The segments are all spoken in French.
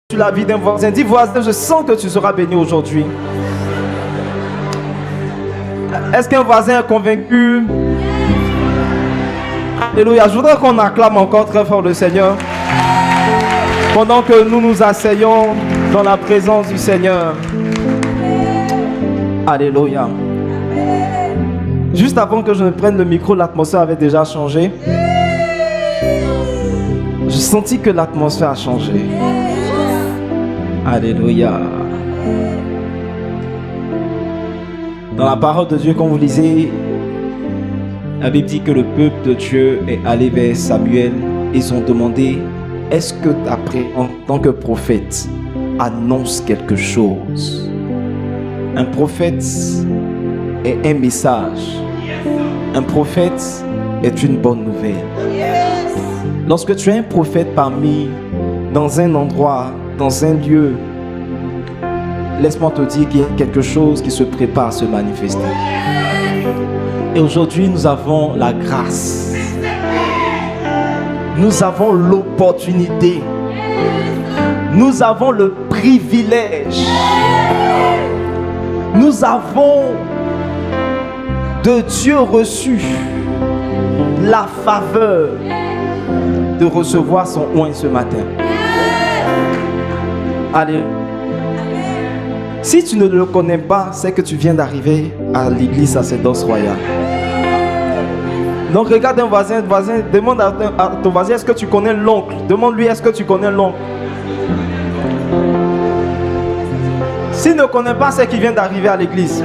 sur la vie d'un voisin. Dis voisin, je sens que tu seras béni aujourd'hui. Est-ce qu'un voisin est convaincu? Alléluia. Je voudrais qu'on acclame encore très fort le Seigneur pendant que nous nous asseyons dans la présence du Seigneur. Alléluia. Juste avant que je ne prenne le micro, l'atmosphère avait déjà changé. J'ai senti que l'atmosphère a changé. Alléluia. Dans la parole de Dieu, quand vous lisez, la Bible dit que le peuple de Dieu est allé vers Samuel et ils ont demandé: est-ce que après, en tant que prophète, annonce quelque chose? Un prophète est un message. Un prophète est une bonne nouvelle. Lorsque tu es un prophète dans un endroit, dans un lieu, laisse-moi te dire qu'il y a quelque chose qui se prépare à se manifester. Et aujourd'hui, nous avons la grâce. Nous avons l'opportunité. Nous avons le privilège. Nous avons de Dieu reçu la faveur de recevoir son oint ce matin. Allez. Si tu ne le connais pas, c'est que tu viens d'arriver à l'église Sacerdoce Royal. Donc regarde un voisin, demande à ton voisin: est-ce que tu connais l'oncle? Demande-lui: est-ce que tu connais l'oncle? S'il ne connaît pas, c'est qu'il vient d'arriver à l'église.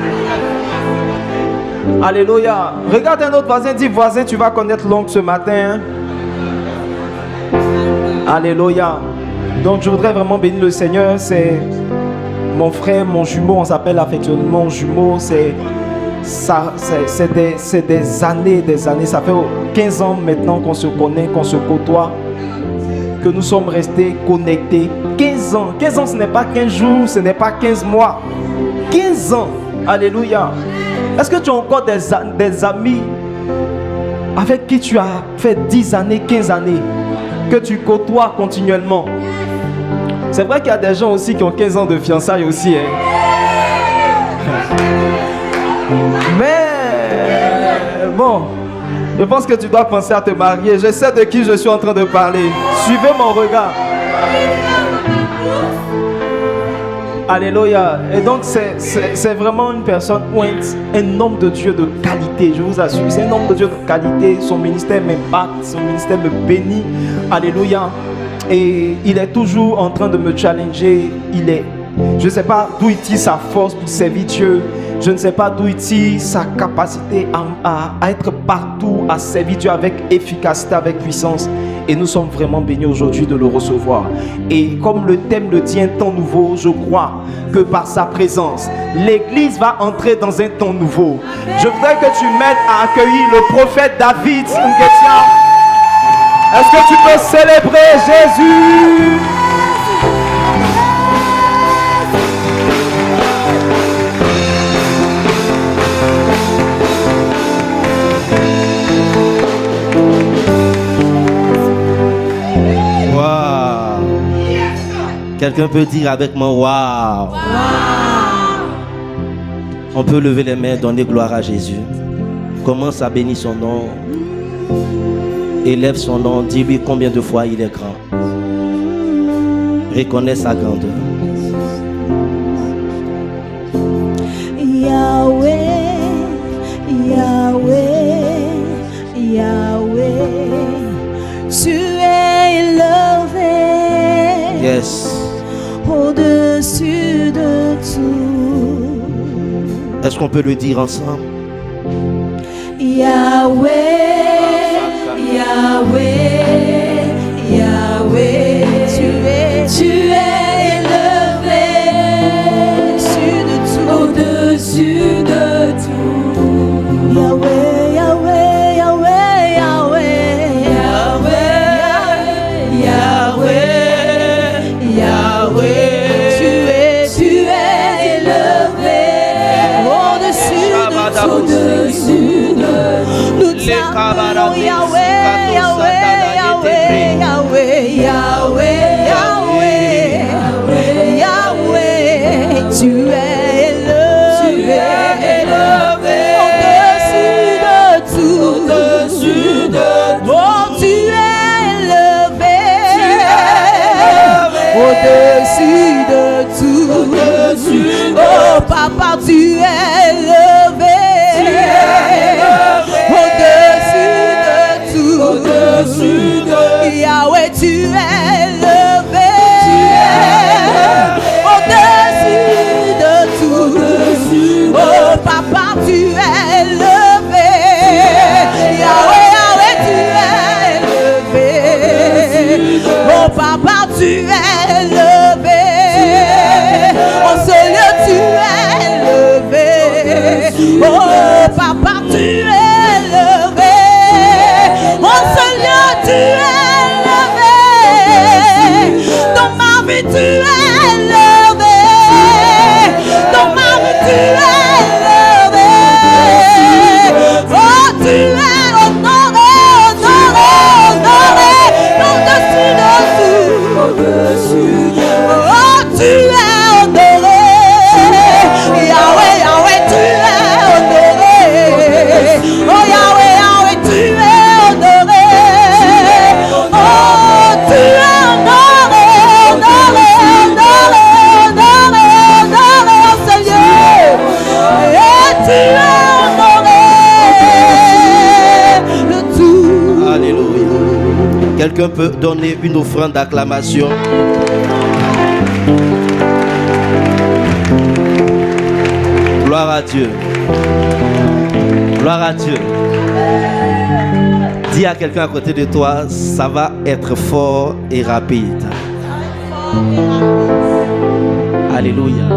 Alléluia. Regarde un autre voisin, dis: voisin, tu vas connaître l'oncle ce matin. Alléluia. Donc je voudrais vraiment bénir le Seigneur. C'est mon frère, mon jumeau, on s'appelle affectueusement jumeau. C'est des années. Ça fait 15 ans maintenant qu'on se connaît, qu'on se côtoie, que nous sommes restés connectés. 15 ans, ce n'est pas 15 jours, ce n'est pas 15 mois. 15 ans. Alléluia. Est-ce que tu as encore des amis avec qui tu as fait 10 années, 15 années, que tu côtoies continuellement? C'est vrai qu'il y a des gens aussi qui ont 15 ans de fiançailles aussi. Mais bon, je pense que tu dois penser à te marier. Je sais de qui je suis en train de parler. Suivez mon regard. Alléluia. Et donc c'est vraiment une personne ointe, un homme de Dieu de qualité, je vous assure. C'est un homme de Dieu de qualité. Son ministère m'impacte, son ministère me bénit. Alléluia. Et il est toujours en train de me challenger. Je ne sais pas d'où il tire sa force pour servir Dieu. Je ne sais pas d'où il tire sa capacité à être partout, à servir Dieu avec efficacité, avec puissance. Et nous sommes vraiment bénis aujourd'hui de le recevoir. Et comme le thème le dit, un temps nouveau, je crois que par sa présence, l'Église va entrer dans un temps nouveau. Je voudrais que tu m'aides à accueillir le prophète David Nguetia. Est-ce que tu peux célébrer Jésus? Quelqu'un peut dire avec moi: waouh! Wow. On peut lever les mains, donner gloire à Jésus. Commence à bénir son nom. Élève son nom. Dis-lui combien de fois il est grand. Reconnais sa grandeur. Yahweh, Yahweh, Yahweh, tu es élevé. Yes. Au-dessus de tout. Est-ce qu'on peut le dire ensemble? Yahweh, Yahweh, Yahweh, tu es élevé au-dessus de tout. Yahweh, Yahweh, Yahweh, Yahweh, Yahweh, Yahweh, Yahweh. Au-dessus de nous t'appelons Yahweh, Yahweh, Yahweh, Yahweh, Yahweh, Yahweh, au-dessus de tout. Oh papa, tu es élevé, au-dessus de tout. Yahweh, tu es élevé, au-dessus de tout. Oh papa, tu es élevé, Yahweh, Yahweh, tu es élevé. Oh papa, tu es élevé, en ce lieu tu es élevé. Oh papa, tu es élevé, en ce lieu tu es élevé. Dans ma vie tu es élevé, dans ma vie tu es élevé. Oh tu es honoré, honoré, honoré, au-dessus de tout. Oh tu es honoré, Yahweh, Yahweh, tu es honoré. Oh Yahweh, Yahweh, tu es honoré. Oh tu es honoré, honoré, honoré, honoré, honoré en ce lieu. Et tu es honoré de tout. Alléluia. Quelqu'un peut donner une offrande d'acclamation. Gloire à Dieu. Gloire à Dieu. Dis à quelqu'un à côté de toi, ça va être fort et rapide. Alléluia.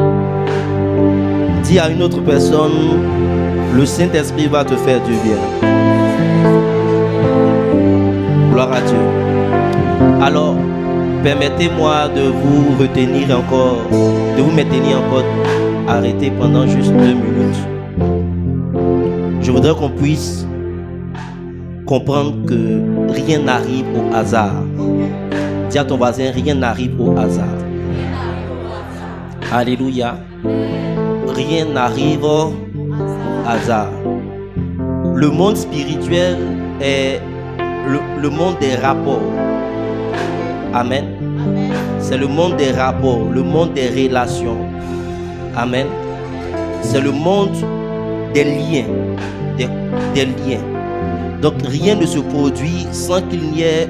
Dis à une autre personne, le Saint-Esprit va te faire du bien. Gloire à Dieu. Alors, permettez-moi de vous retenir encore, de vous maintenir encore arrêté pendant juste 2 minutes. Je voudrais qu'on puisse comprendre que rien n'arrive au hasard. Dis à ton voisin, rien n'arrive au hasard. Alléluia. Rien n'arrive au hasard. Le monde spirituel est le monde des rapports. Amen. C'est le monde des rapports, le monde des relations. Amen. C'est le monde des liens. Des liens. Donc rien ne se produit sans qu'il n'y ait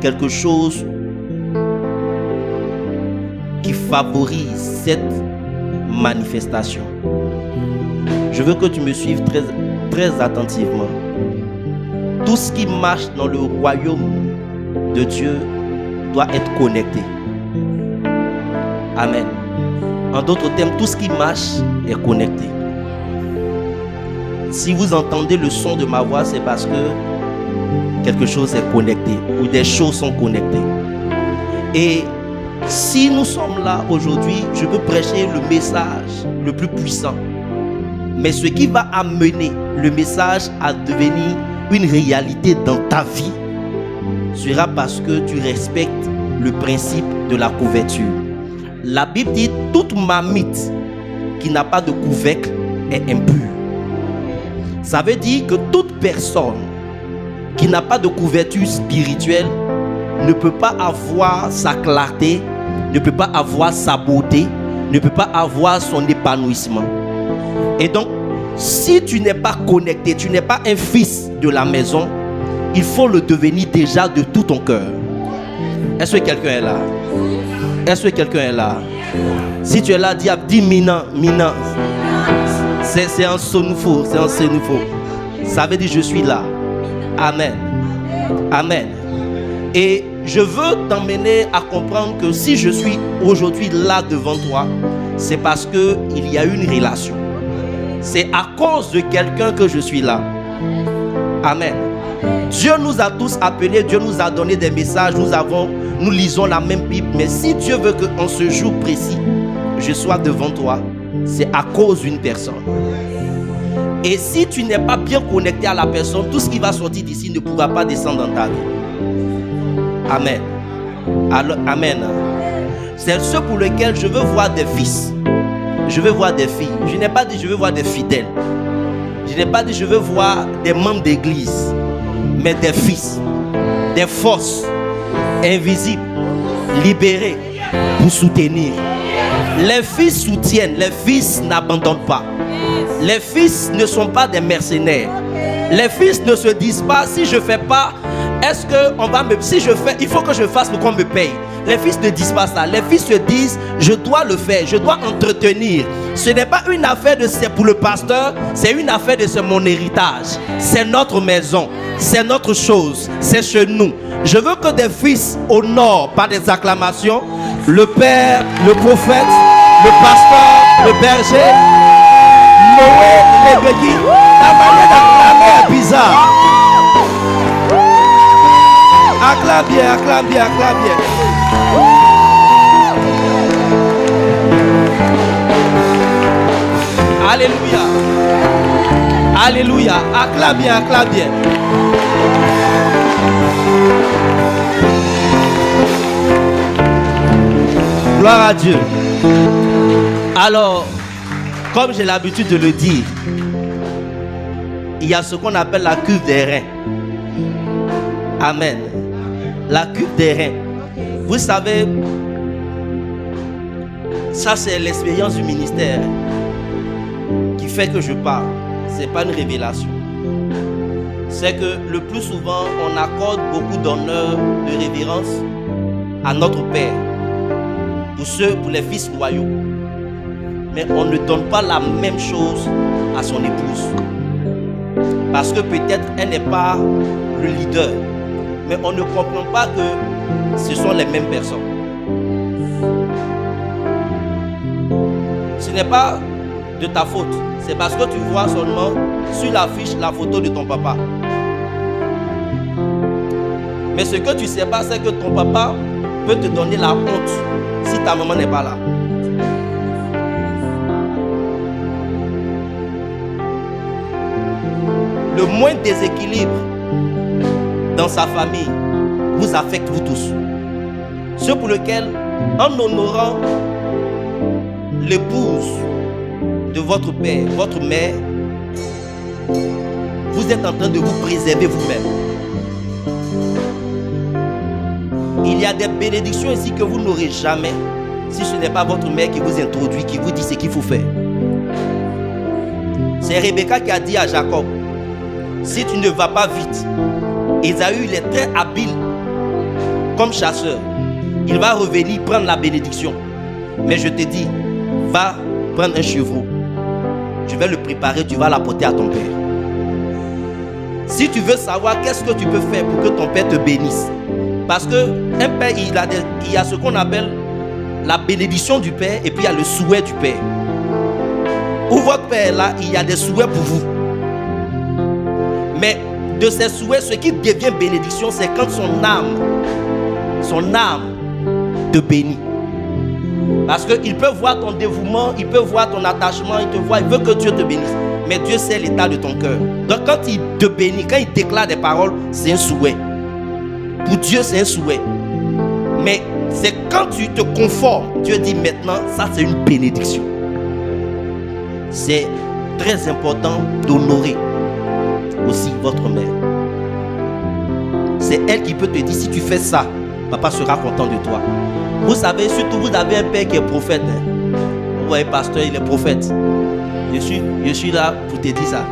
quelque chose qui favorise cette manifestation. Je veux que tu me suives très, très attentivement. Tout ce qui marche dans le royaume de Dieu doit être connecté. Amen. En d'autres termes, tout ce qui marche est connecté. Si vous entendez le son de ma voix, c'est parce que quelque chose est connecté ou des choses sont connectées. Et si nous sommes là aujourd'hui, je veux prêcher le message le plus puissant. Mais ce qui va amener le message à devenir une réalité dans ta vie sera parce que tu respectes le principe de la couverture. La Bible dit toute marmite qui n'a pas de couvercle est impure. Ça veut dire que toute personne qui n'a pas de couverture spirituelle ne peut pas avoir sa clarté, ne peut pas avoir sa beauté, ne peut pas avoir son épanouissement. Et donc, si tu n'es pas connecté, tu n'es pas un fils de la maison, il faut le devenir déjà de tout ton cœur. Est-ce que quelqu'un est là? Est-ce que quelqu'un est là? Si tu es là, dis Mina, Mina. C'est un sonufo, c'est un sonufo. Ça veut dire je suis là. Amen. Amen. Et je veux t'emmener à comprendre que si je suis aujourd'hui là devant toi, c'est parce qu'il y a une relation. C'est à cause de quelqu'un que je suis là. Amen. Dieu nous a tous appelés, Dieu nous a donné des messages, nous lisons la même Bible. Mais si Dieu veut qu'en ce jour précis, je sois devant toi, c'est à cause d'une personne. Et si tu n'es pas bien connecté à la personne, tout ce qui va sortir d'ici ne pourra pas descendre dans ta vie. Amen. Alors, amen. C'est ce pour lequel je veux voir des fils. Je veux voir des filles. Je n'ai pas dit je veux voir des fidèles. Je n'ai pas dit je veux voir des membres d'église. Mais des fils. Des forces invisibles, libérées, pour soutenir. Les fils soutiennent, les fils n'abandonnent pas. Les fils ne sont pas des mercenaires. Les fils ne se disent pas, si je fais pas, est-ce que on va me... Si je fais, il faut que je fasse pour qu'on me paye. Les fils ne disent pas ça. Les fils se disent, je dois le faire, je dois entretenir. Ce n'est pas une affaire de c'est pour le pasteur, c'est une affaire de c'est mon héritage. C'est notre maison, c'est notre chose, c'est chez nous. Je veux que des fils honorent par des acclamations le père, le prophète, le pasteur, le berger, Noé, les béquilles. La manière d'acclamer est bizarre. Acclame bien, acclame bien, acclame bien. Alléluia. Alléluia. Acclame bien, acclame bien. Gloire à Dieu. Alors, comme j'ai l'habitude de le dire, il y a ce qu'on appelle la cuve des reins. Amen. La cuve des reins. Vous savez, ça c'est l'expérience du ministère qui fait que je parle. Ce n'est pas une révélation. C'est que le plus souvent, on accorde beaucoup d'honneur, de révérence à notre Père. Pour les fils loyaux. Mais on ne donne pas la même chose à son épouse. Parce que peut-être elle n'est pas le leader. Mais on ne comprend pas que ce sont les mêmes personnes. Ce n'est pas de ta faute. C'est parce que tu vois seulement sur l'affiche la photo de ton papa. Mais ce que tu ne sais pas, c'est que ton papa peut te donner la honte si ta maman n'est pas là. Le moindre déséquilibre dans sa famille vous affecte vous tous. Ce pour lequel, en honorant l'épouse de votre père, votre mère, vous êtes en train de vous préserver vous-même. Il y a des bénédictions ici que vous n'aurez jamais si ce n'est pas votre mère qui vous introduit, qui vous dit ce qu'il faut faire. C'est Rebecca qui a dit à Jacob, si tu ne vas pas vite, Ésaü il est très habile comme chasseur. Il va revenir prendre la bénédiction. Mais je te dis, va prendre un chevreau. Je vais le préparer, tu vas l'apporter à ton père. Si tu veux savoir qu'est-ce que tu peux faire pour que ton père te bénisse. Parce que un père, il y a ce qu'on appelle la bénédiction du père et puis il y a le souhait du père. Où votre père là, il y a des souhaits pour vous. Mais de ces souhaits, ce qui devient bénédiction, c'est quand son âme te bénit. Parce qu'il peut voir ton dévouement, il peut voir ton attachement, il te voit, il veut que Dieu te bénisse. Mais Dieu sait l'état de ton cœur. Donc quand il te bénit, quand il déclare des paroles, c'est un souhait. Pour Dieu, c'est un souhait. Mais c'est quand tu te conformes, Dieu dit maintenant, ça c'est une bénédiction. C'est très important d'honorer aussi votre mère. C'est elle qui peut te dire, si tu fais ça, papa sera content de toi. Vous savez, surtout vous avez un père qui est prophète. Vous voyez, pasteur, il est prophète. Je suis là pour te dire ça.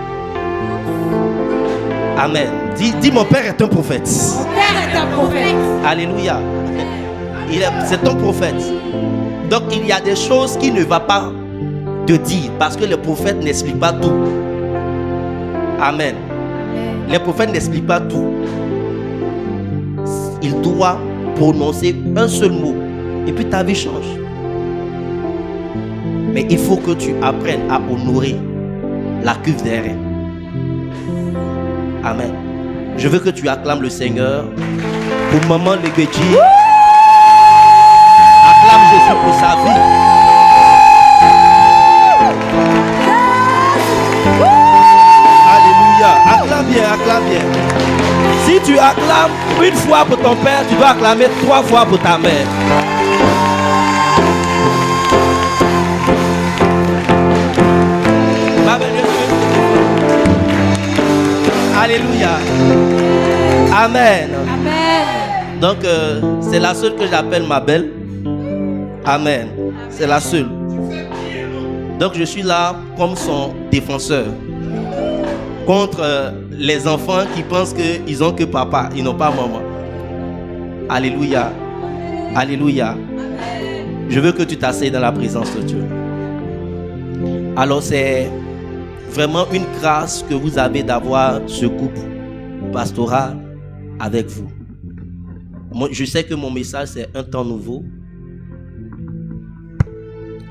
Amen. Dis mon père est un prophète. Mon père est un prophète. Alléluia. C'est un prophète. Donc il y a des choses qu'il ne va pas te dire parce que le prophète n'explique pas tout. Amen. Les prophètes n'expliquent pas tout. Il doit prononcer un seul mot et puis ta vie change. Mais il faut que tu apprennes à honorer la cuve des reins. Amen. Je veux que tu acclames le Seigneur pour maman Leguedji. Acclame Jésus pour sa vie. Alléluia. Acclame bien, acclame bien. Si tu acclames une fois pour ton père, tu dois acclamer 3 fois pour ta mère. Alléluia. Amen. Amen. Donc c'est la seule que j'appelle ma belle. Amen. C'est la seule. Donc je suis là comme son défenseur contre les enfants qui pensent qu'ils n'ont que papa, ils n'ont pas maman. Alléluia. Alléluia. Je veux que tu t'asseyes dans la présence de Dieu. Alors c'est vraiment une grâce que vous avez d'avoir ce couple pastoral avec vous. Moi, je sais que mon message c'est un temps nouveau.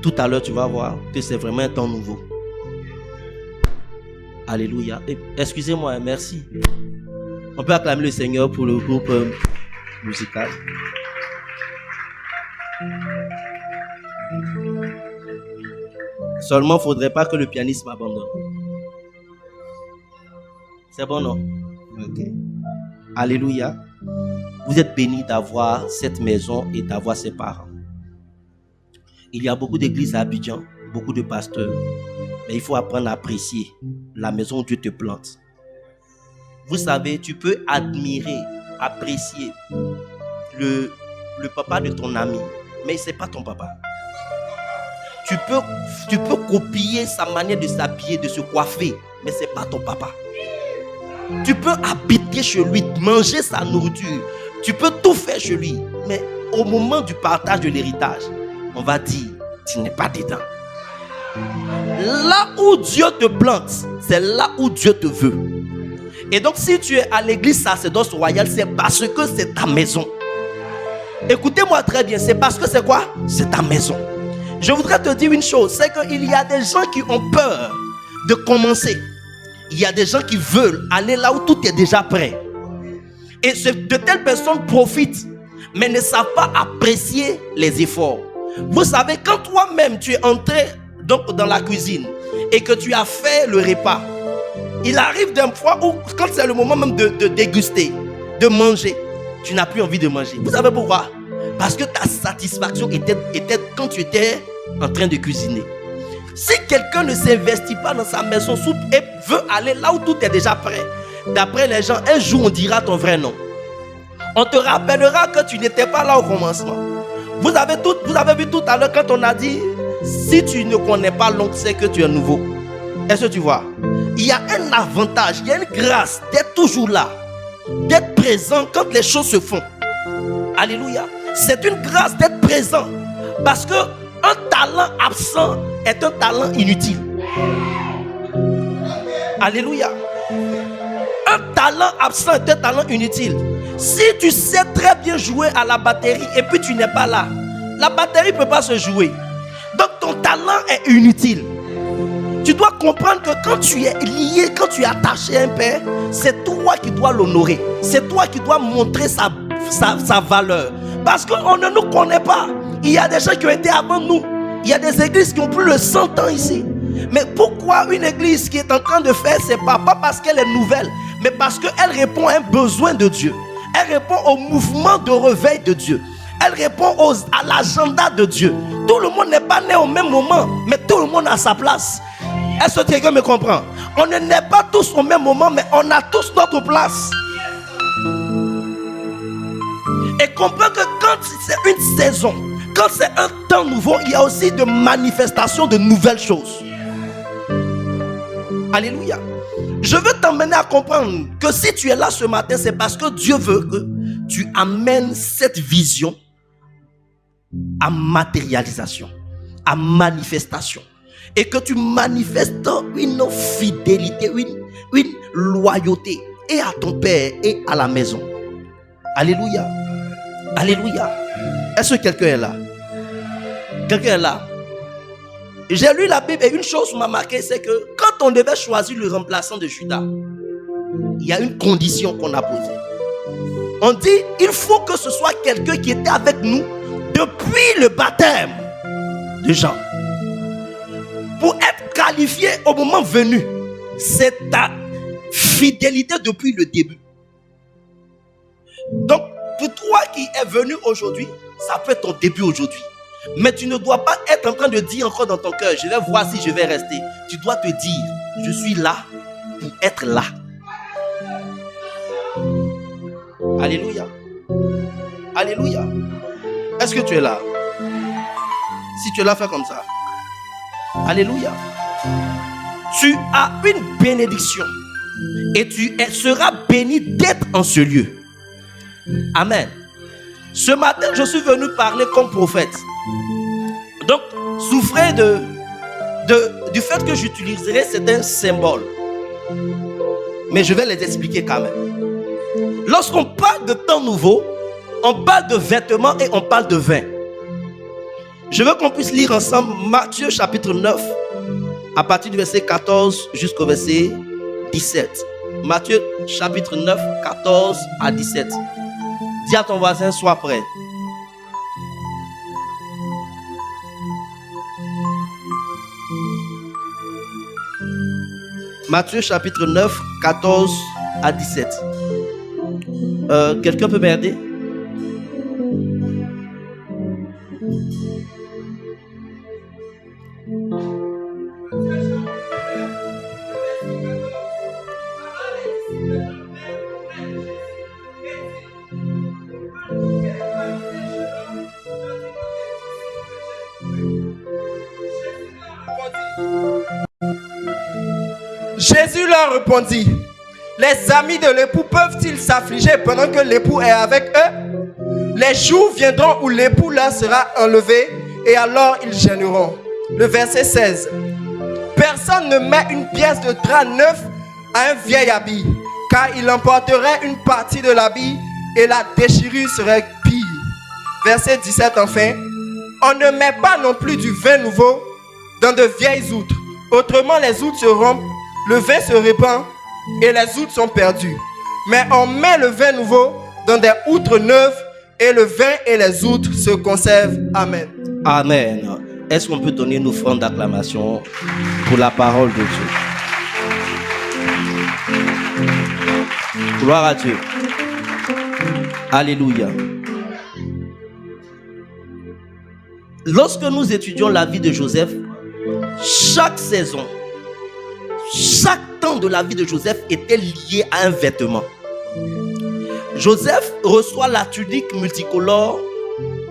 Tout à l'heure tu vas voir que c'est vraiment un temps nouveau. Alléluia. Excusez-moi, merci. On peut acclamer le Seigneur pour le groupe musical. Seulement, il ne faudrait pas que le pianiste m'abandonne. C'est bon, non? Ok. Alléluia. Vous êtes bénis d'avoir cette maison et d'avoir ses parents. Il y a beaucoup d'églises à Abidjan, beaucoup de pasteurs. Mais il faut apprendre à apprécier la maison où Dieu te plante. Vous savez, tu peux admirer, apprécier le papa de ton ami, mais ce n'est pas ton papa. Tu peux copier sa manière de s'habiller, de se coiffer, mais ce n'est pas ton papa. Tu peux habiter chez lui, manger sa nourriture. Tu peux tout faire chez lui, mais au moment du partage de l'héritage, on va dire, tu n'es pas dedans. Là où Dieu te plante, c'est là où Dieu te veut. Et donc si tu es à l'église sacerdoce royale, c'est parce que c'est ta maison. Écoutez-moi très bien, c'est parce que c'est quoi? C'est ta maison. Je voudrais te dire une chose, c'est qu'il y a des gens qui ont peur de commencer. Il y a des gens qui veulent aller là où tout est déjà prêt. Et de telles personnes profitent, mais ne savent pas apprécier les efforts. Vous savez, quand toi-même tu es entré donc dans la cuisine et que tu as fait le repas, il arrive d'un fois où quand c'est le moment même de déguster, de manger, tu n'as plus envie de manger. Vous savez pourquoi? Parce que ta satisfaction était quand tu étais en train de cuisiner. Si quelqu'un ne s'investit pas dans sa maison soupe et veut aller là où tout est déjà prêt, d'après les gens, un jour on dira ton vrai nom. On te rappellera que tu n'étais pas là au commencement. Vous avez vu tout à l'heure quand on a dit, si tu ne connais pas l'oncle, c'est que tu es nouveau. Est-ce que tu vois? Il y a un avantage, il y a une grâce d'être toujours là, d'être présent quand les choses se font. Alléluia. C'est une grâce d'être présent. Parce que un talent absent est un talent inutile. Alléluia. Un talent absent est un talent inutile. Si tu sais très bien jouer à la batterie et puis tu n'es pas là, la batterie ne peut pas se jouer. Donc ton talent est inutile. Tu dois comprendre que quand tu es lié, quand tu es attaché à un père, c'est toi qui dois l'honorer. C'est toi qui dois montrer sa valeur. Parce qu'on ne nous connaît pas. Il y a des gens qui ont été avant nous. Il y a des églises qui ont plus de 100 ans ici. Mais pourquoi une église qui est en train de faire ses pas? Pas parce qu'elle est nouvelle, mais parce qu'elle répond à un besoin de Dieu. Elle répond au mouvement de réveil de Dieu. Elle répond à l'agenda de Dieu. Tout le monde n'est pas né au même moment, mais tout le monde a sa place. Est-ce que quelqu'un me comprend? On ne naît pas tous au même moment, mais on a tous notre place. Et comprends que quand c'est une saison, quand c'est un temps nouveau, il y a aussi de manifestations de nouvelles choses. Alléluia. Je veux t'emmener à comprendre que si tu es là ce matin, c'est parce que Dieu veut que tu amènes cette vision à matérialisation, à manifestation. Et que tu manifestes une fidélité, une loyauté et à ton Père et à la maison. Alléluia. Alléluia. Est-ce que quelqu'un est là? Quelqu'un est là? J'ai lu la Bible et une chose m'a marqué, c'est que quand on devait choisir le remplaçant de Judas, il y a une condition qu'on a posée. On dit, il faut que ce soit quelqu'un qui était avec nous depuis le baptême de Jean. Pour être qualifié au moment venu, c'est ta fidélité depuis le début. Donc, pour toi qui es venu aujourd'hui, ça peut être ton début aujourd'hui. Mais tu ne dois pas être en train de dire encore dans ton cœur, je vais voir si je vais rester. Tu dois te dire, je suis là pour être là. Alléluia. Alléluia. Est-ce que tu es là? Si tu l'as fait comme ça. Alléluia. Tu as une bénédiction. Et tu seras béni d'être en ce lieu. Amen. Ce matin, je suis venu parler comme prophète. Donc, souffrez du fait que j'utiliserai certains symboles. Mais je vais les expliquer quand même. Lorsqu'on parle de temps nouveau, on parle de vêtements et on parle de vin. Je veux qu'on puisse lire ensemble Matthieu chapitre 9, à partir du verset 14 jusqu'au verset 17. Matthieu chapitre 9, 14 à 17. Dis à ton voisin, sois prêt. Matthieu chapitre 9, 14 à 17. Quelqu'un peut m'aider? Jésus leur répondit: les amis de l'époux peuvent-ils s'affliger pendant que l'époux est avec eux? Les jours viendront où l'époux leur sera enlevé et alors ils gêneront. Le verset 16. Personne ne met une pièce de drap neuf à un vieil habit, car il emporterait une partie de l'habit et la déchirure serait pire. Verset 17 enfin. On ne met pas non plus du vin nouveau dans de vieilles outres. Autrement les outres se rompent, le vin se répand et les outres sont perdues. Mais on met le vin nouveau dans des outres neuves et le vin et les outres se conservent. Amen. Amen. Est-ce qu'on peut donner une offrande d'acclamation pour la parole de Dieu? Gloire à Dieu. Alléluia. Lorsque nous étudions la vie de Joseph, chaque saison, chaque temps de la vie de Joseph était lié à un vêtement. Joseph reçoit la tunique multicolore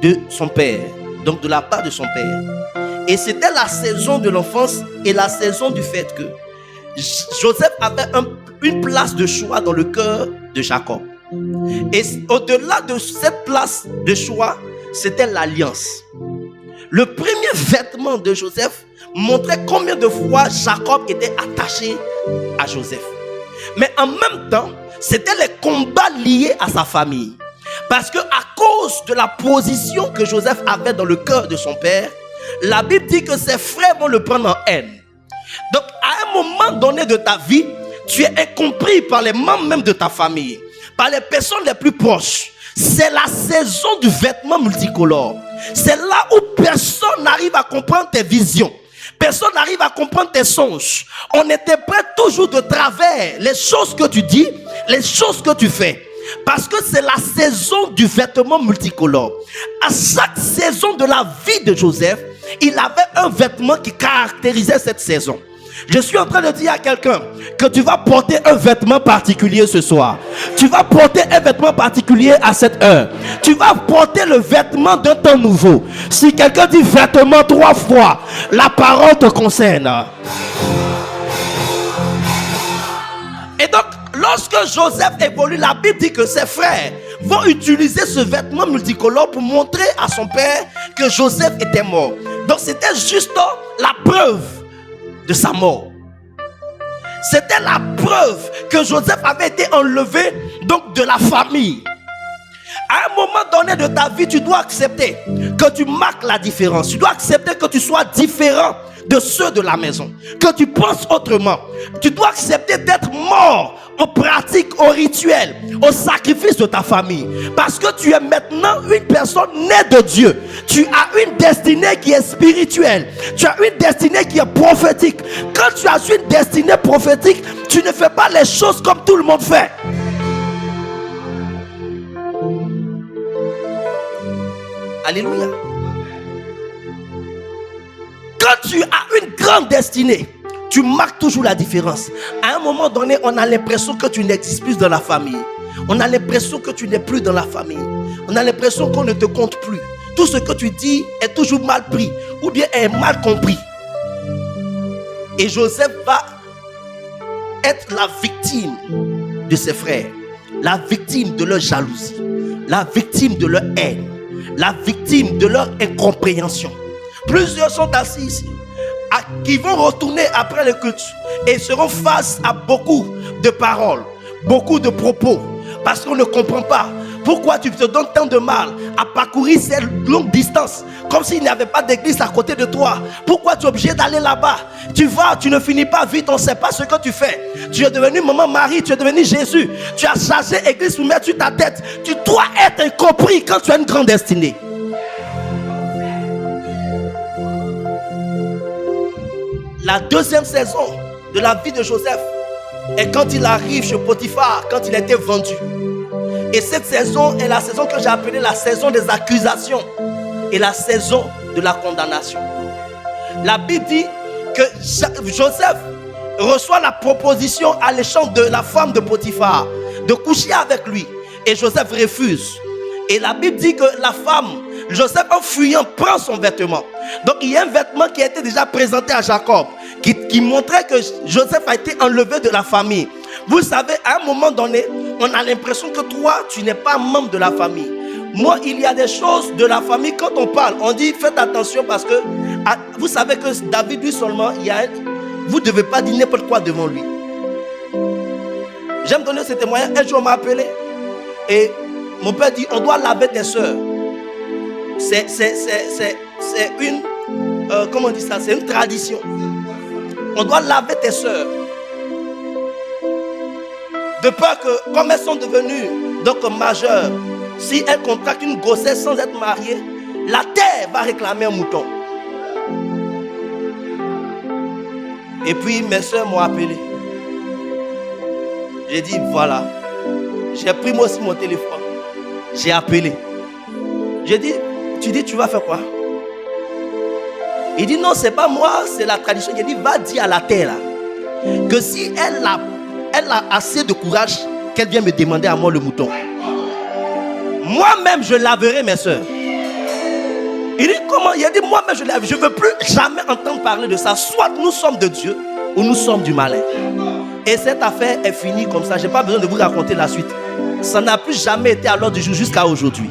de son père, donc de la part de son père. Et c'était la saison de l'enfance et la saison du fait que Joseph avait une place de choix dans le cœur de Jacob. Et au-delà de cette place de choix, c'était l'alliance. Le premier vêtement de Joseph montrait combien de fois Jacob était attaché à Joseph. Mais en même temps, c'était les combats liés à sa famille. Parce que à cause de la position que Joseph avait dans le cœur de son père, la Bible dit que ses frères vont le prendre en haine. Donc à un moment donné de ta vie, tu es incompris par les membres même de ta famille, par les personnes les plus proches. C'est la saison du vêtement multicolore. C'est là où personne n'arrive à comprendre tes visions. Personne n'arrive à comprendre tes songes. On interprète toujours de travers les choses que tu dis, les choses que tu fais. Parce que c'est la saison du vêtement multicolore. À chaque saison de la vie de Joseph, il avait un vêtement qui caractérisait cette saison. Je suis en train de dire à quelqu'un que tu vas porter un vêtement particulier ce soir. Tu vas porter un vêtement particulier à cette heure. Tu vas porter le vêtement d'un temps nouveau. Si quelqu'un dit vêtement 3 fois, la parole te concerne. Et donc, lorsque Joseph évolue, la Bible dit que ses frères vont utiliser ce vêtement multicolore pour montrer à son père que Joseph était mort. Donc, c'était juste la preuve de sa mort. C'était la preuve que Joseph avait été enlevé donc de la famille. À un moment donné de ta vie, tu dois accepter que tu marques la différence. Tu dois accepter que tu sois différent de ceux de la maison, que tu penses autrement. Tu dois accepter d'être mort aux pratiques, aux rituels, aux sacrifices de ta famille. Parce que tu es maintenant une personne née de Dieu. Tu as une destinée qui est spirituelle. Tu as une destinée qui est prophétique. Quand tu as une destinée prophétique, tu ne fais pas les choses comme tout le monde fait. Alléluia. Quand tu as une grande destinée, tu marques toujours la différence. À un moment donné, on a l'impression que tu n'existes plus dans la famille. On a l'impression que tu n'es plus dans la famille. On a l'impression qu'on ne te compte plus. tout ce que tu dis est toujours mal pris ou bien est mal compris. Et Joseph va être la victime de ses frères, la victime de leur jalousie, la victime de leur haine, la victime de leur incompréhension. Plusieurs sont assis ici, qui vont retourner après le culte et seront face à beaucoup de paroles, beaucoup de propos, parce qu'on ne comprend pas. Pourquoi tu te donnes tant de mal à parcourir cette longue distance comme s'il n'y avait pas d'église à côté de toi? Pourquoi tu es obligé d'aller là-bas? Tu vas, tu ne finis pas vite, on ne sait pas ce que tu fais. Tu es devenu maman Marie, tu es devenu Jésus. Tu as chargé l'église pour mettre sur ta tête. Tu dois être incompris quand tu as une grande destinée. La deuxième saison de la vie de Joseph est quand il arrive chez Potiphar, quand il a été vendu. Et cette saison est la saison que j'ai appelée la saison des accusations et la saison de la condamnation. La Bible dit que Joseph reçoit la proposition alléchant de la femme de Potiphar de coucher avec lui. Et Joseph refuse. Et la Bible dit que la femme, Joseph en fuyant, prend son vêtement. Donc il y a un vêtement qui a été déjà présenté à Jacob, qui montrait que Joseph a été enlevé de la famille. Vous savez, à un moment donné, on a l'impression que toi, tu n'es pas membre de la famille. Moi, il y a des choses de la famille, quand on parle, on dit faites attention parce que vous savez que David, lui seulement, vous ne devez pas dire n'importe quoi devant lui. J'aime donner ce témoignage. Un jour, on m'a appelé et mon père dit on doit laver tes soeurs. C'est une comment on dit ça? C'est une tradition. On doit laver tes soeurs. De peur que, comme elles sont devenues donc majeures, si elles contractent une grossesse sans être mariées, la terre va réclamer un mouton. Et puis mes soeurs m'ont appelé. J'ai dit voilà. J'ai pris moi aussi mon téléphone. J'ai appelé. J'ai dit, tu dis tu vas faire quoi? Il dit non, c'est pas moi, c'est la tradition. J'ai dit va dire à la terre là, que si elle a assez de courage, qu'elle vienne me demander à moi le mouton. Moi-même je laverai mes soeurs. Il dit comment? Il a dit moi-même je lave. Je ne veux plus jamais entendre parler de ça. Soit nous sommes de Dieu ou nous sommes du malin. Et cette affaire est finie comme ça. Je n'ai pas besoin de vous raconter la suite. Ça n'a plus jamais été à l'ordre du jour jusqu'à aujourd'hui.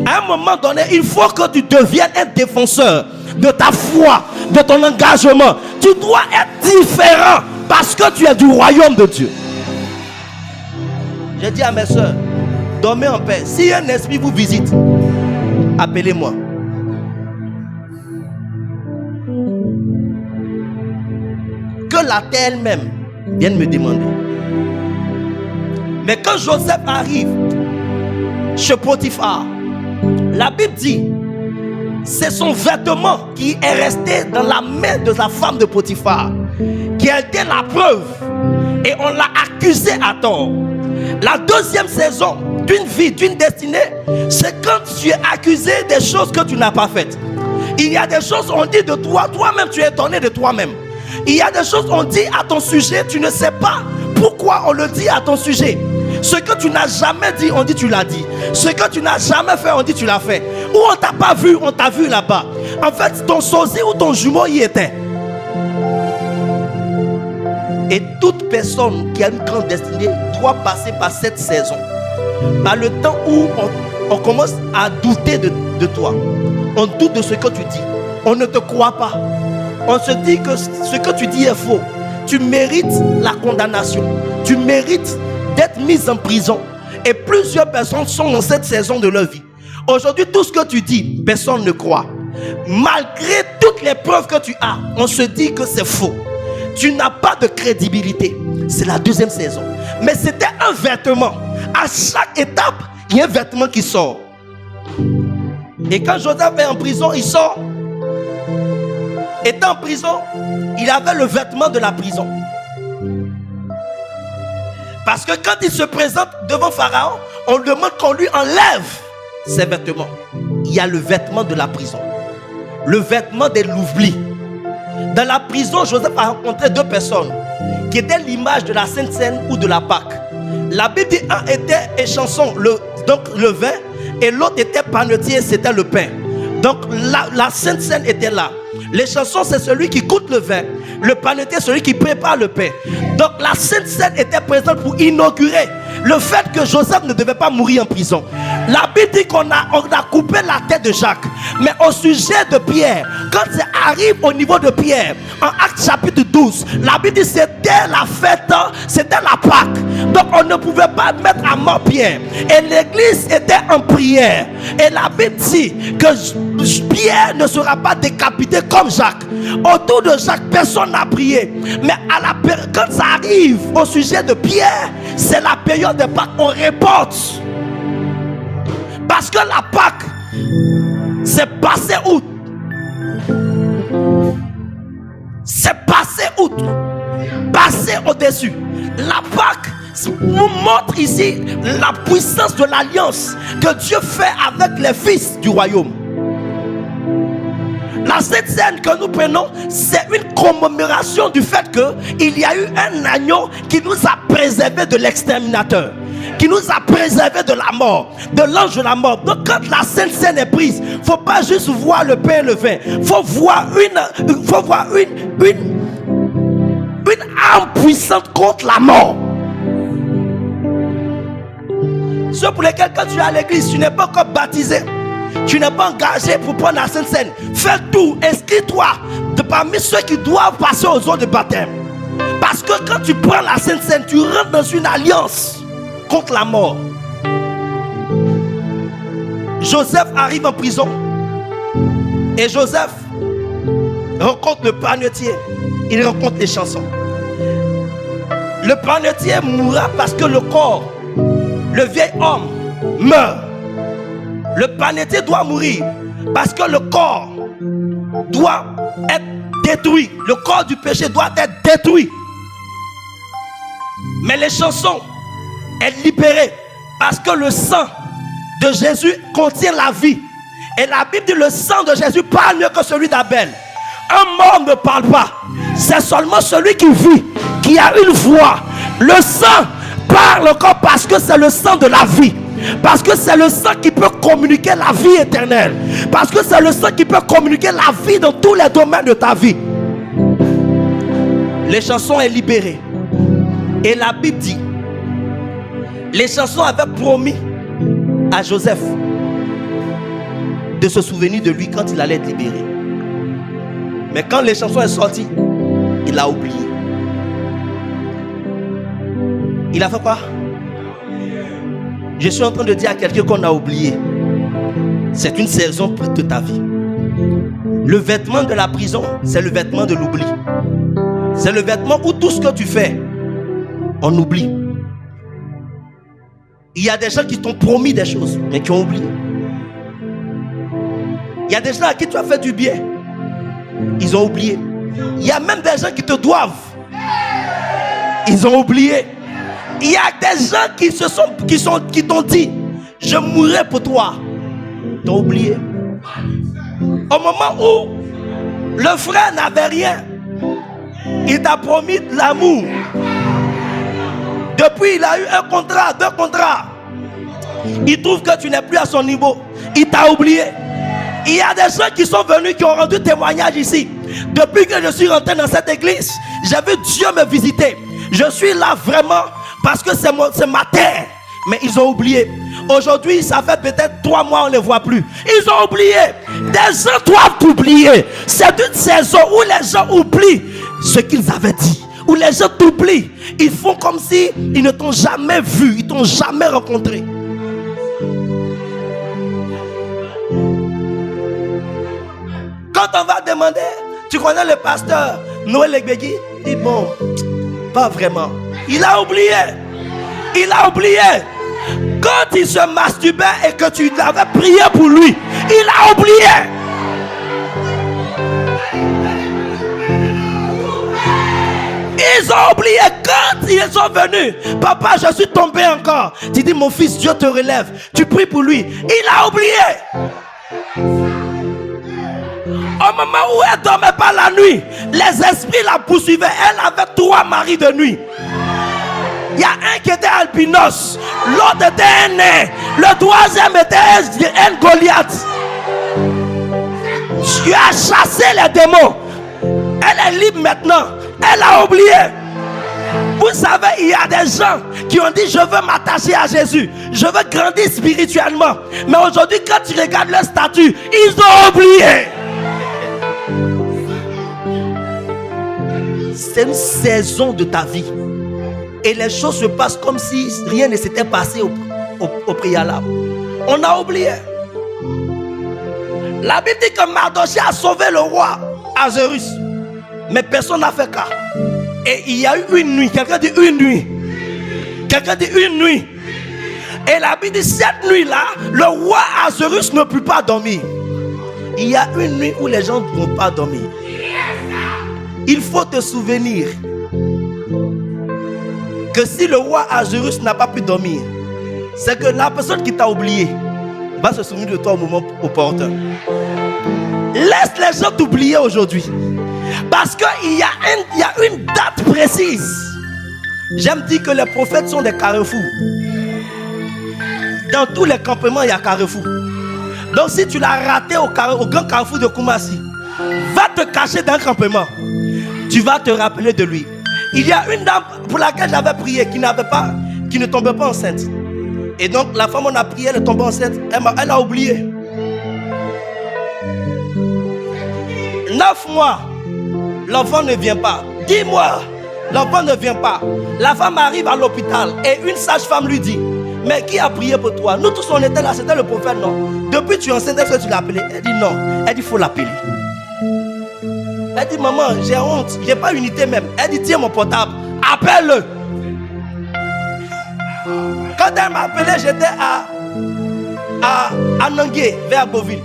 À un moment donné, il faut que tu deviennes un défenseur de ta foi, de ton engagement. Tu dois être différent parce que tu es du royaume de Dieu. J'ai dit à mes soeurs, dormez en paix. Si un esprit vous visite, appelez-moi. Que la terre elle-même vienne me demander. Mais quand Joseph arrive chez Potiphar, la Bible dit, c'est son vêtement qui est resté dans la main de la femme de Potiphar, qui a été la preuve, et on l'a accusé à tort. La deuxième saison d'une vie, d'une destinée, c'est quand tu es accusé des choses que tu n'as pas faites. Il y a des choses on dit de toi, toi-même tu es étonné de toi-même. Il y a des choses on dit à ton sujet, tu ne sais pas pourquoi on le dit à ton sujet. Ce que tu n'as jamais dit, on dit tu l'as dit. Ce que tu n'as jamais fait, on dit tu l'as fait. Ou on t'a pas vu, on t'a vu là-bas. En fait, ton sosie ou ton jumeau y était. Et toute personne qui a une grande destinée doit passer par cette saison. Par le temps où on commence à douter de toi. On doute de ce que tu dis. On ne te croit pas. On se dit que ce que tu dis est faux. Tu mérites la condamnation. Tu mérites d'être mis en prison. Et plusieurs personnes sont dans cette saison de leur vie. Aujourd'hui, tout ce que tu dis, personne ne croit. Malgré toutes les preuves que tu as, on se dit que c'est faux. Tu n'as pas de crédibilité. C'est la deuxième saison. Mais c'était un vêtement. À chaque étape, il y a un vêtement qui sort. Et quand Joseph est en prison, il sort. Étant en prison, il avait le vêtement de la prison. Parce que quand il se présente devant Pharaon, on demande qu'on lui enlève ses vêtements. Il y a le vêtement de la prison. Le vêtement de l'oubli. Dans la prison, Joseph a rencontré deux personnes qui étaient l'image de la Sainte Seine ou de la Pâque. La Bible dit un était échanson, donc le vin, et l'autre était panetier, c'était le pain. Donc la Sainte Seine était là. Les chansons, c'est celui qui goûte le vin. Le panetier, celui qui prépare le pain. Donc la Sainte Seine était présente pour inaugurer le fait que Joseph ne devait pas mourir en prison. La Bible dit qu'on a coupé la tête de Jacques. Mais au sujet de Pierre, quand ça arrive au niveau de Pierre, en Actes chapitre 12, la Bible dit que c'était la fête, c'était la Pâque. Donc on ne pouvait pas mettre à mort Pierre. Et l'église était en prière. Et la Bible dit que Pierre ne sera pas décapité comme Jacques. Autour de Jacques, personne n'a prié. Mais quand ça arrive au sujet de Pierre, c'est la période de Pâques. On reporte. Parce que la Pâque, c'est passé outre. C'est passé outre. Passé au-dessus. La Pâque nous montre ici la puissance de l'alliance que Dieu fait avec les fils du royaume. La Sainte Seine que nous prenons, c'est une commémoration du fait qu'il y a eu un agneau qui nous a préservés de l'exterminateur, qui nous a préservés de la mort, de l'ange de la mort. Donc quand la Sainte Seine est prise, il ne faut pas juste voir le pain et le vin. Il faut voir une arme puissante contre la mort. Ceux pour lesquels quand tu es à l'église, tu n'es pas encore baptisé, tu n'es pas engagé pour prendre la Sainte Seine, fais tout, inscris-toi de parmi ceux qui doivent passer aux eaux de baptême. Parce que quand tu prends la Sainte Seine, tu rentres dans une alliance contre la mort. Joseph arrive en prison et Joseph rencontre le panetier, il rencontre les chansons. Le panetier mourra parce que le corps, le vieil homme meurt. Le panetier doit mourir parce que le corps doit être détruit. Le corps du péché doit être détruit. Mais les chansons est libérée parce que le sang de Jésus contient la vie. Et la Bible dit le sang de Jésus parle mieux que celui d'Abel. Un mort ne parle pas. C'est seulement celui qui vit, qui a une voix. Le sang parle encore parce que c'est le sang de la vie. Parce que c'est le sang qui peut communiquer la vie éternelle. Parce que c'est le sang qui peut communiquer la vie dans tous les domaines de ta vie. Les chansons sont libérées. Et la Bible dit, les chansons avaient promis à Joseph de se souvenir de lui quand il allait être libéré. Mais quand les chansons sont sorties, il a oublié. Il a fait quoi? Je suis en train de dire à quelqu'un qu'on a oublié. C'est une saison de ta vie. Le vêtement de la prison, c'est le vêtement de l'oubli. C'est le vêtement où tout ce que tu fais, on oublie. Il y a des gens qui t'ont promis des choses, mais qui ont oublié. Il y a des gens à qui tu as fait du bien. Ils ont oublié. Il y a même des gens qui te doivent. Ils ont oublié. Il y a des gens qui t'ont dit, je mourrai pour toi. Ils t'ont oublié. Au moment où le frère n'avait rien, il t'a promis de l'amour. Depuis, il a eu un contrat, 2 contrats. Il trouve que tu n'es plus à son niveau. Il t'a oublié. Il y a des gens qui sont venus, qui ont rendu témoignage ici. Depuis que je suis rentré dans cette église, j'ai vu Dieu me visiter. Je suis là vraiment parce que c'est ma terre. Mais ils ont oublié. Aujourd'hui, ça fait peut-être 3 mois, on ne les voit plus. Ils ont oublié. Des gens doivent oublier. C'est une saison où les gens oublient ce qu'ils avaient dit. Où les gens t'oublient. Ils font comme si ils ne t'ont jamais vu. Ils ne t'ont jamais rencontré. Quand on va demander, tu connais le pasteur Noël Egbegui? Il dit bon, pas vraiment. Il a oublié. Il a oublié. Quand il se masturbait et que tu avais prié pour lui, il a oublié. Ils ont oublié quand ils sont venus. Papa, je suis tombé encore. Tu dis, mon fils, Dieu te relève. Tu pries pour lui. Il a oublié. Au moment où elle ne dormait pas la nuit, les esprits la poursuivaient. Elle avait 3 maris de nuit. Il y a un qui était albinos, l'autre était un nain, le 3e était un Goliath. Tu as chassé les démons. Elle est libre maintenant. Elle a oublié. Vous savez, il y a des gens qui ont dit: je veux m'attacher à Jésus, je veux grandir spirituellement. Mais aujourd'hui, quand tu regardes leur statut, ils ont oublié. C'est une saison de ta vie. Et les choses se passent comme si rien ne s'était passé au préalable. On a oublié. La Bible dit que Mardochée a sauvé le roi Ahasuérus. Mais personne n'a fait cas. Et il y a eu une nuit. Quelqu'un dit une nuit. Quelqu'un dit une nuit. Et la Bible dit cette nuit-là, le roi Ahasuérus ne peut pas dormir. Il y a une nuit où les gens ne vont pas dormir. Il faut te souvenir que si le roi Ahasuérus n'a pas pu dormir, c'est que la personne qui t'a oublié va se souvenir de toi au moment opportun. Laisse les gens t'oublier aujourd'hui. Parce qu'il y a une date précise. J'aime dire que les prophètes sont des carrefours. Dans tous les campements, il y a carrefour. Donc si tu l'as raté au grand carrefour de Koumassi, va te cacher dans un campement. Tu vas te rappeler de lui. Il y a une dame pour laquelle j'avais prié qui ne tombait pas enceinte. Et donc la femme, on a prié, elle est tombée enceinte. Elle a oublié. 9 mois, l'enfant ne vient pas. 10 mois, l'enfant ne vient pas. La femme arrive à l'hôpital et une sage-femme lui dit: mais qui a prié pour toi? Nous tous on était là, c'était le prophète, non? Depuis tu es enceinte, est-ce que tu l'as appelé? Elle dit non. Elle dit: il faut l'appeler. Elle dit: maman, j'ai honte, j'ai pas unité même. Elle dit: tiens mon portable, appelle-le. Quand elle m'a appelé, j'étais à Nangué, vers Beauville.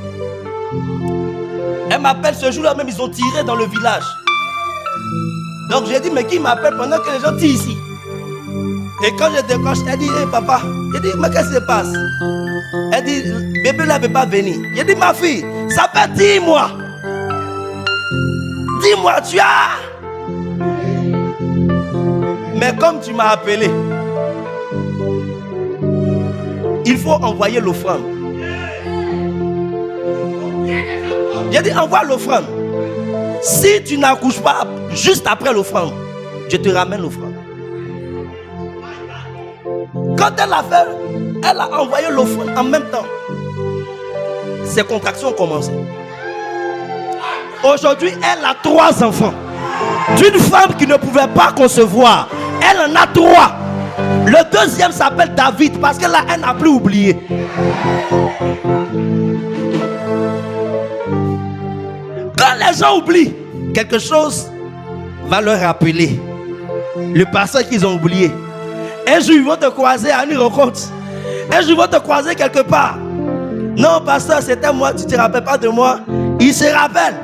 Elle m'appelle ce jour-là même, ils ont tiré dans le village. Donc j'ai dit: mais qui m'appelle pendant que les gens tirent ici? Et quand je décroche, elle dit: hey, papa. J'ai dit: mais qu'est-ce qui se passe? Elle dit: bébé là ne veut pas venir. J'ai dit: ma fille, ça fait 10 mois. 10 mois tu as. Mais comme tu m'as appelé, il faut envoyer l'offrande. J'ai dit: envoie l'offrande. Si tu n'accouches pas juste après l'offrande, je te ramène l'offrande. Quand elle a fait, elle a envoyé l'offrande en même temps. Ses contractions ont commencé. Aujourd'hui, elle a 3 enfants. D'une femme qui ne pouvait pas concevoir, elle en a 3. Le deuxième s'appelle David parce que là, elle n'a plus oublié. Quand les gens oublient, quelque chose va leur rappeler le passage qu'ils ont oublié. Un jour, ils vont te croiser à une rencontre. Un jour, ils vont te croiser quelque part. Non, pasteur, c'était moi, tu ne te rappelles pas de moi? Il se rappelle.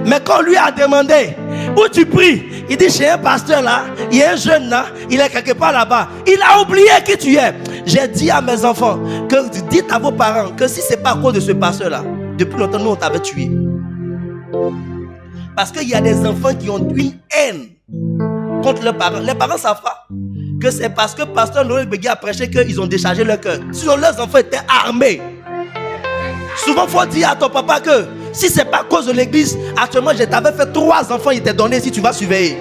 Mais quand lui a demandé où tu pries, il dit: chez un pasteur là, il y a un jeune là, il est quelque part là-bas. Il a oublié qui tu es. J'ai dit à mes enfants que dites à vos parents que si ce n'est pas à cause de ce pasteur là, depuis longtemps nous on t'avait tué. Parce qu'il y a des enfants qui ont une haine contre leurs parents. Les parents ne savent pas que c'est parce que pasteur Noël Begui a prêché qu'ils ont déchargé leur cœur. Sinon leurs enfants étaient armés. Souvent il faut dire à ton papa que si ce n'est pas à cause de l'église, actuellement je t'avais fait 3 enfants, il t'est donné si tu vas surveiller.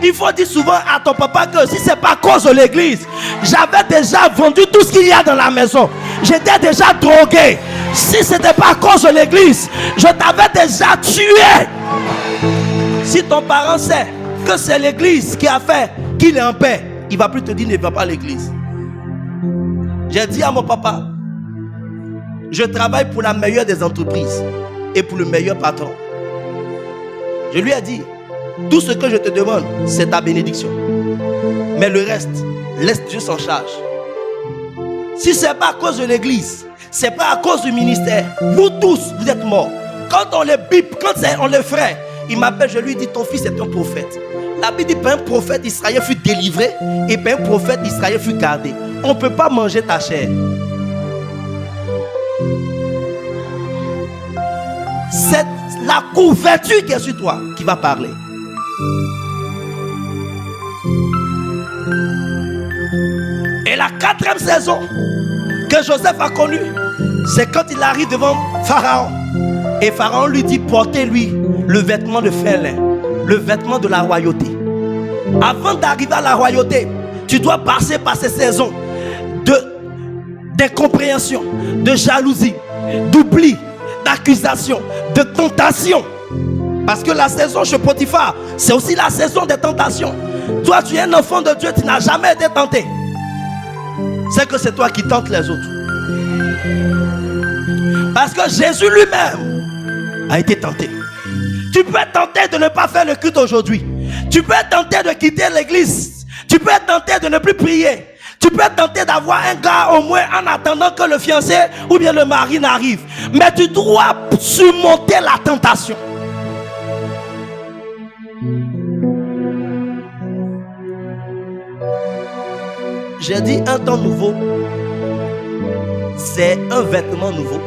Il faut dire souvent à ton papa que si ce n'est pas à cause de l'église, j'avais déjà vendu tout ce qu'il y a dans la maison. J'étais déjà drogué. Si ce n'était pas à cause de l'église, je t'avais déjà tué. Si ton parent sait que c'est l'église qui a fait qu'il est en paix, il ne va plus te dire ne va pas à l'église. J'ai dit à mon papa: je travaille pour la meilleure des entreprises et pour le meilleur patron. Je lui ai dit: tout ce que je te demande, c'est ta bénédiction. Mais le reste, laisse Dieu s'en charge. Si ce n'est pas à cause de l'église, ce n'est pas à cause du ministère, vous tous, vous êtes morts. Quand on les bip, quand on les fraie, il m'appelle, je lui dis: ton fils est un prophète. La Bible dit: un prophète Israël fut délivré et un prophète Israël fut gardé. On ne peut pas manger ta chair. C'est la couverture qui est sur toi qui va parler. Et la 4e saison que Joseph a connue, c'est quand il arrive devant Pharaon Et Pharaon lui dit, portez-lui le vêtement de fin lin, le vêtement de la royauté. Avant d'arriver à la royauté, tu dois passer par ces saisons d'incompréhension, de jalousie, d'oubli, d'accusation, de tentation. Parce que la saison chez Potiphar, c'est aussi la saison des tentations. Toi, tu es un enfant de Dieu, tu n'as jamais été tenté. C'est que c'est toi qui tentes les autres. Parce que Jésus lui-même a été tenté. Tu peux être tenté de ne pas faire le culte aujourd'hui. Tu peux être tenté de quitter l'église. Tu peux être tenté de ne plus prier. Tu peux être tenté d'avoir un gars au moins en attendant que le fiancé ou bien le mari n'arrive. Mais tu dois surmonter la tentation. J'ai dit un temps nouveau, c'est un vêtement nouveau,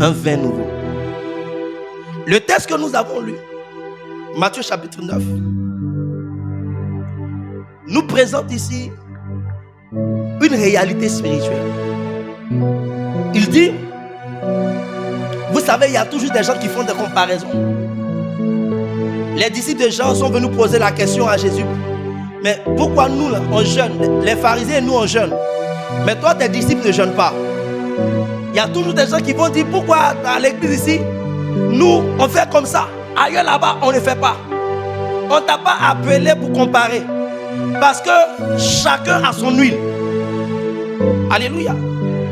un vin nouveau. Le texte que nous avons lu, Matthieu chapitre 9, nous présente ici une réalité spirituelle. Il dit, vous savez, il y a toujours des gens qui font des comparaisons. Les disciples de Jean sont venus poser la question à Jésus. Mais pourquoi nous, là, on jeûne? Les pharisiens, nous, on jeûne. Mais toi, tes disciples ne jeûnent pas. Il y a toujours des gens qui vont dire, pourquoi à l'église ici, nous, on fait comme ça. Ailleurs là-bas, on ne fait pas. On ne t'a pas appelé pour comparer. Parce que chacun a son huile. Alléluia.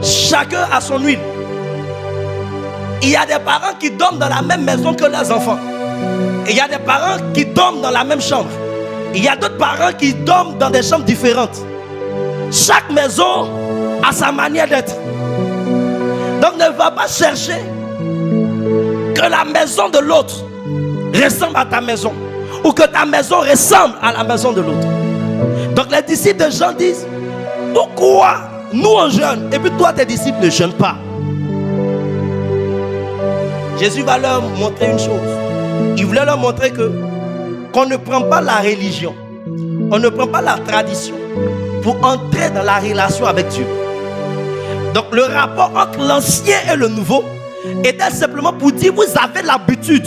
Chacun a son huile. Il y a des parents qui dorment dans la même maison que leurs enfants. Et il y a des parents qui dorment dans la même chambre. Il y a d'autres parents qui dorment dans des chambres différentes. Chaque maison a sa manière d'être. Donc ne va pas chercher que la maison de l'autre ressemble à ta maison, ou que ta maison ressemble à la maison de l'autre. Donc les disciples de Jean disent, pourquoi nous on jeûne et puis toi tes disciples ne jeûnent pas? Jésus va leur montrer une chose. Il voulait leur montrer qu'on ne prend pas la religion, on ne prend pas la tradition pour entrer dans la relation avec Dieu. Donc le rapport entre l'ancien et le nouveau était simplement pour dire, vous avez l'habitude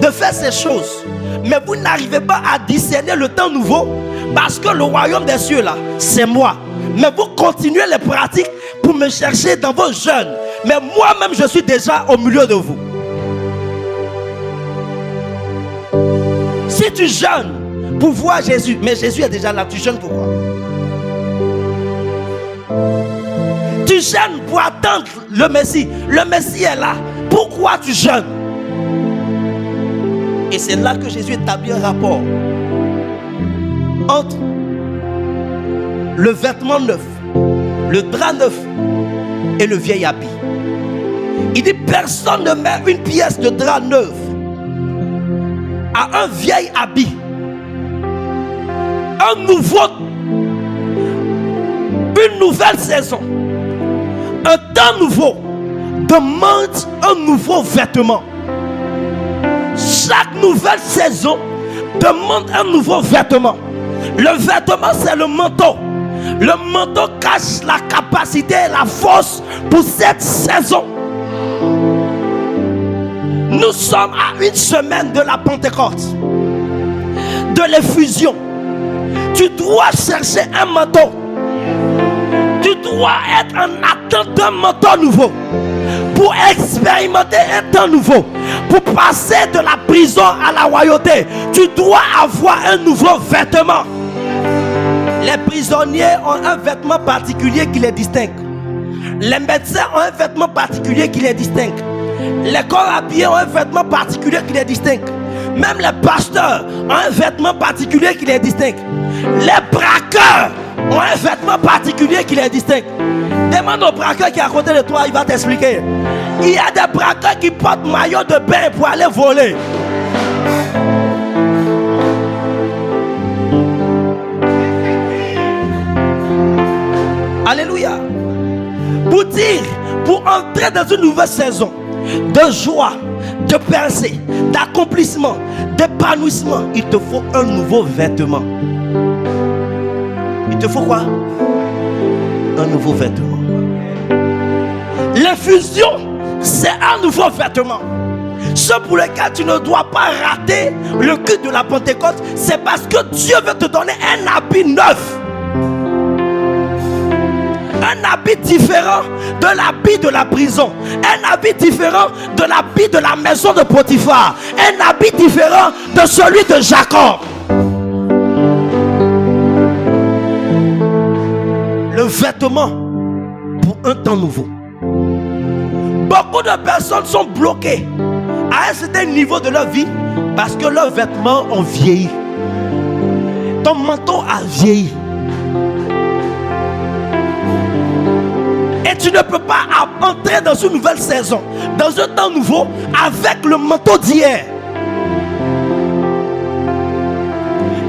de faire ces choses, mais vous n'arrivez pas à discerner le temps nouveau, parce que le royaume des cieux là, c'est moi. Mais vous continuez les pratiques pour me chercher dans vos jeûnes, mais moi-même je suis déjà au milieu de vous. Si tu jeûnes pour voir Jésus, mais Jésus est déjà là, tu jeûnes pourquoi? Tu jeûnes pour attendre le Messie. Le Messie est là. Pourquoi tu jeûnes? Et c'est là que Jésus établit un rapport entre le vêtement neuf, le drap neuf et le vieil habit. Il dit, personne ne met une pièce de drap neuf à un vieil habit. Une nouvelle saison, un temps nouveau demande un nouveau vêtement. Chaque nouvelle saison demande un nouveau vêtement. Le vêtement, c'est le manteau. Le manteau cache la capacité et la force pour cette saison. Nous sommes à une semaine de la Pentecôte, de l'effusion. Tu dois chercher un manteau. Tu dois être en attente d'un manteau nouveau pour expérimenter un temps nouveau, pour passer de la prison à la royauté. Tu dois avoir un nouveau vêtement. Les prisonniers ont un vêtement particulier qui les distingue. Les médecins ont un vêtement particulier qui les distingue. Les corps habillés ont un vêtement particulier qui les distingue. Même les pasteurs ont un vêtement particulier qui les distingue. Les braqueurs ont un vêtement particulier qui les distingue. Demande au braqueur qui est à côté de toi, il va t'expliquer. Il y a des braqueurs qui portent maillot de bain pour aller voler. Alléluia. Pour dire, pour entrer dans une nouvelle saison de joie, de percée, d'accomplissement, d'épanouissement, il te faut un nouveau vêtement. Il te faut quoi? Un nouveau vêtement. L'infusion c'est un nouveau vêtement. Ce pour lequel tu ne dois pas rater le culte de la Pentecôte, c'est parce que Dieu veut te donner un habit neuf. Un habit différent de l'habit de la prison. Un habit différent de l'habit de la maison de Potiphar. Un habit différent de celui de Jacob. Le vêtement pour un temps nouveau. Beaucoup de personnes sont bloquées à un certain niveau de leur vie parce que leurs vêtements ont vieilli. Ton manteau a vieilli. Et tu ne peux pas entrer dans une nouvelle saison, dans un temps nouveau, avec le manteau d'hier.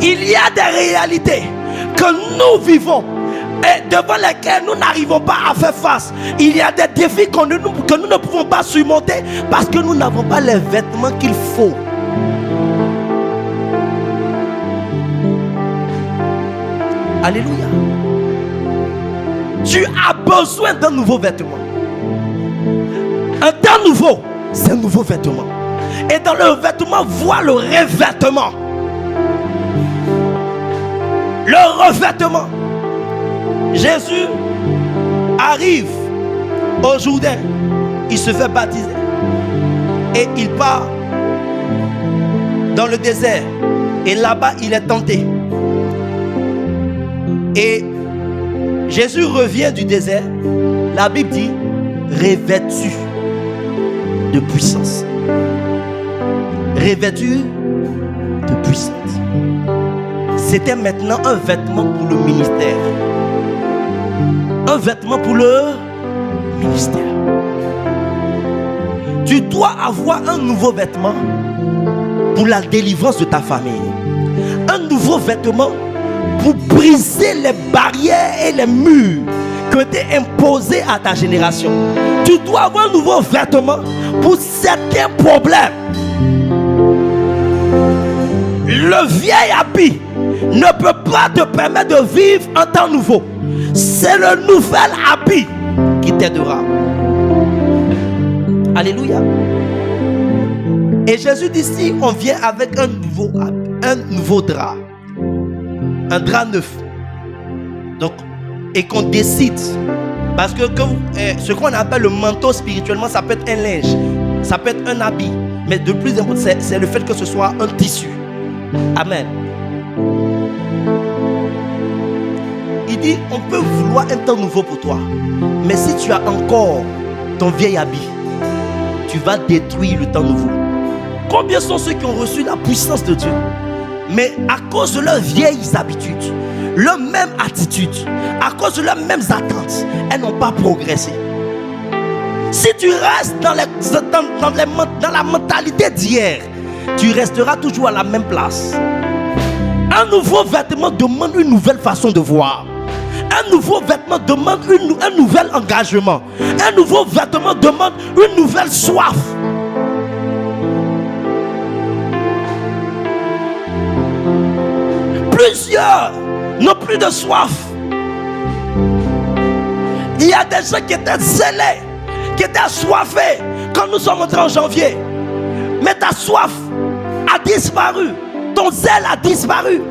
Il y a des réalités que nous vivons et devant lesquels nous n'arrivons pas à faire face. Il y a des défis que nous ne pouvons pas surmonter parce que nous n'avons pas les vêtements qu'il faut. Alléluia. Tu as besoin d'un nouveau vêtement. Un temps nouveau, c'est un nouveau vêtement. Et dans le vêtement, vois le revêtement. Le revêtement. Jésus arrive au Jourdain, il se fait baptiser et il part dans le désert et là-bas il est tenté. Et Jésus revient du désert, la Bible dit revêtu de puissance. Revêtu de puissance. C'était maintenant un vêtement pour le ministère. Un vêtement pour le ministère. Tu dois avoir un nouveau vêtement pour la délivrance de ta famille. Un nouveau vêtement pour briser les barrières et les murs qui ont été imposés à ta génération. Tu dois avoir un nouveau vêtement pour certains problèmes. Le vieil habit ne peut pas te permettre de vivre un temps nouveau. C'est le nouvel habit qui t'aidera. Alléluia. Et Jésus dit ici, on vient avec un nouveau drap. Un drap neuf. Donc, et qu'on décide. Parce que ce qu'on appelle le manteau spirituellement, ça peut être un linge. Ça peut être un habit. Mais de plus important, c'est le fait que ce soit un tissu. Amen. Il dit, on peut vouloir un temps nouveau pour toi. Mais si tu as encore ton vieil habit, tu vas détruire le temps nouveau. Combien sont ceux qui ont reçu la puissance de Dieu, mais à cause de leurs vieilles habitudes, leur même attitude, à cause de leurs mêmes attentes, elles n'ont pas progressé. Si tu restes dans la mentalité d'hier, tu resteras toujours à la même place. Un nouveau vêtement demande une nouvelle façon de voir. Un nouveau vêtement demande un nouvel engagement. Un nouveau vêtement demande une nouvelle soif. Plusieurs n'ont plus de soif. Il y a des gens qui étaient zélés, qui étaient assoiffés quand nous sommes entrés en janvier. Mais ta soif a disparu. Ton zèle a disparu.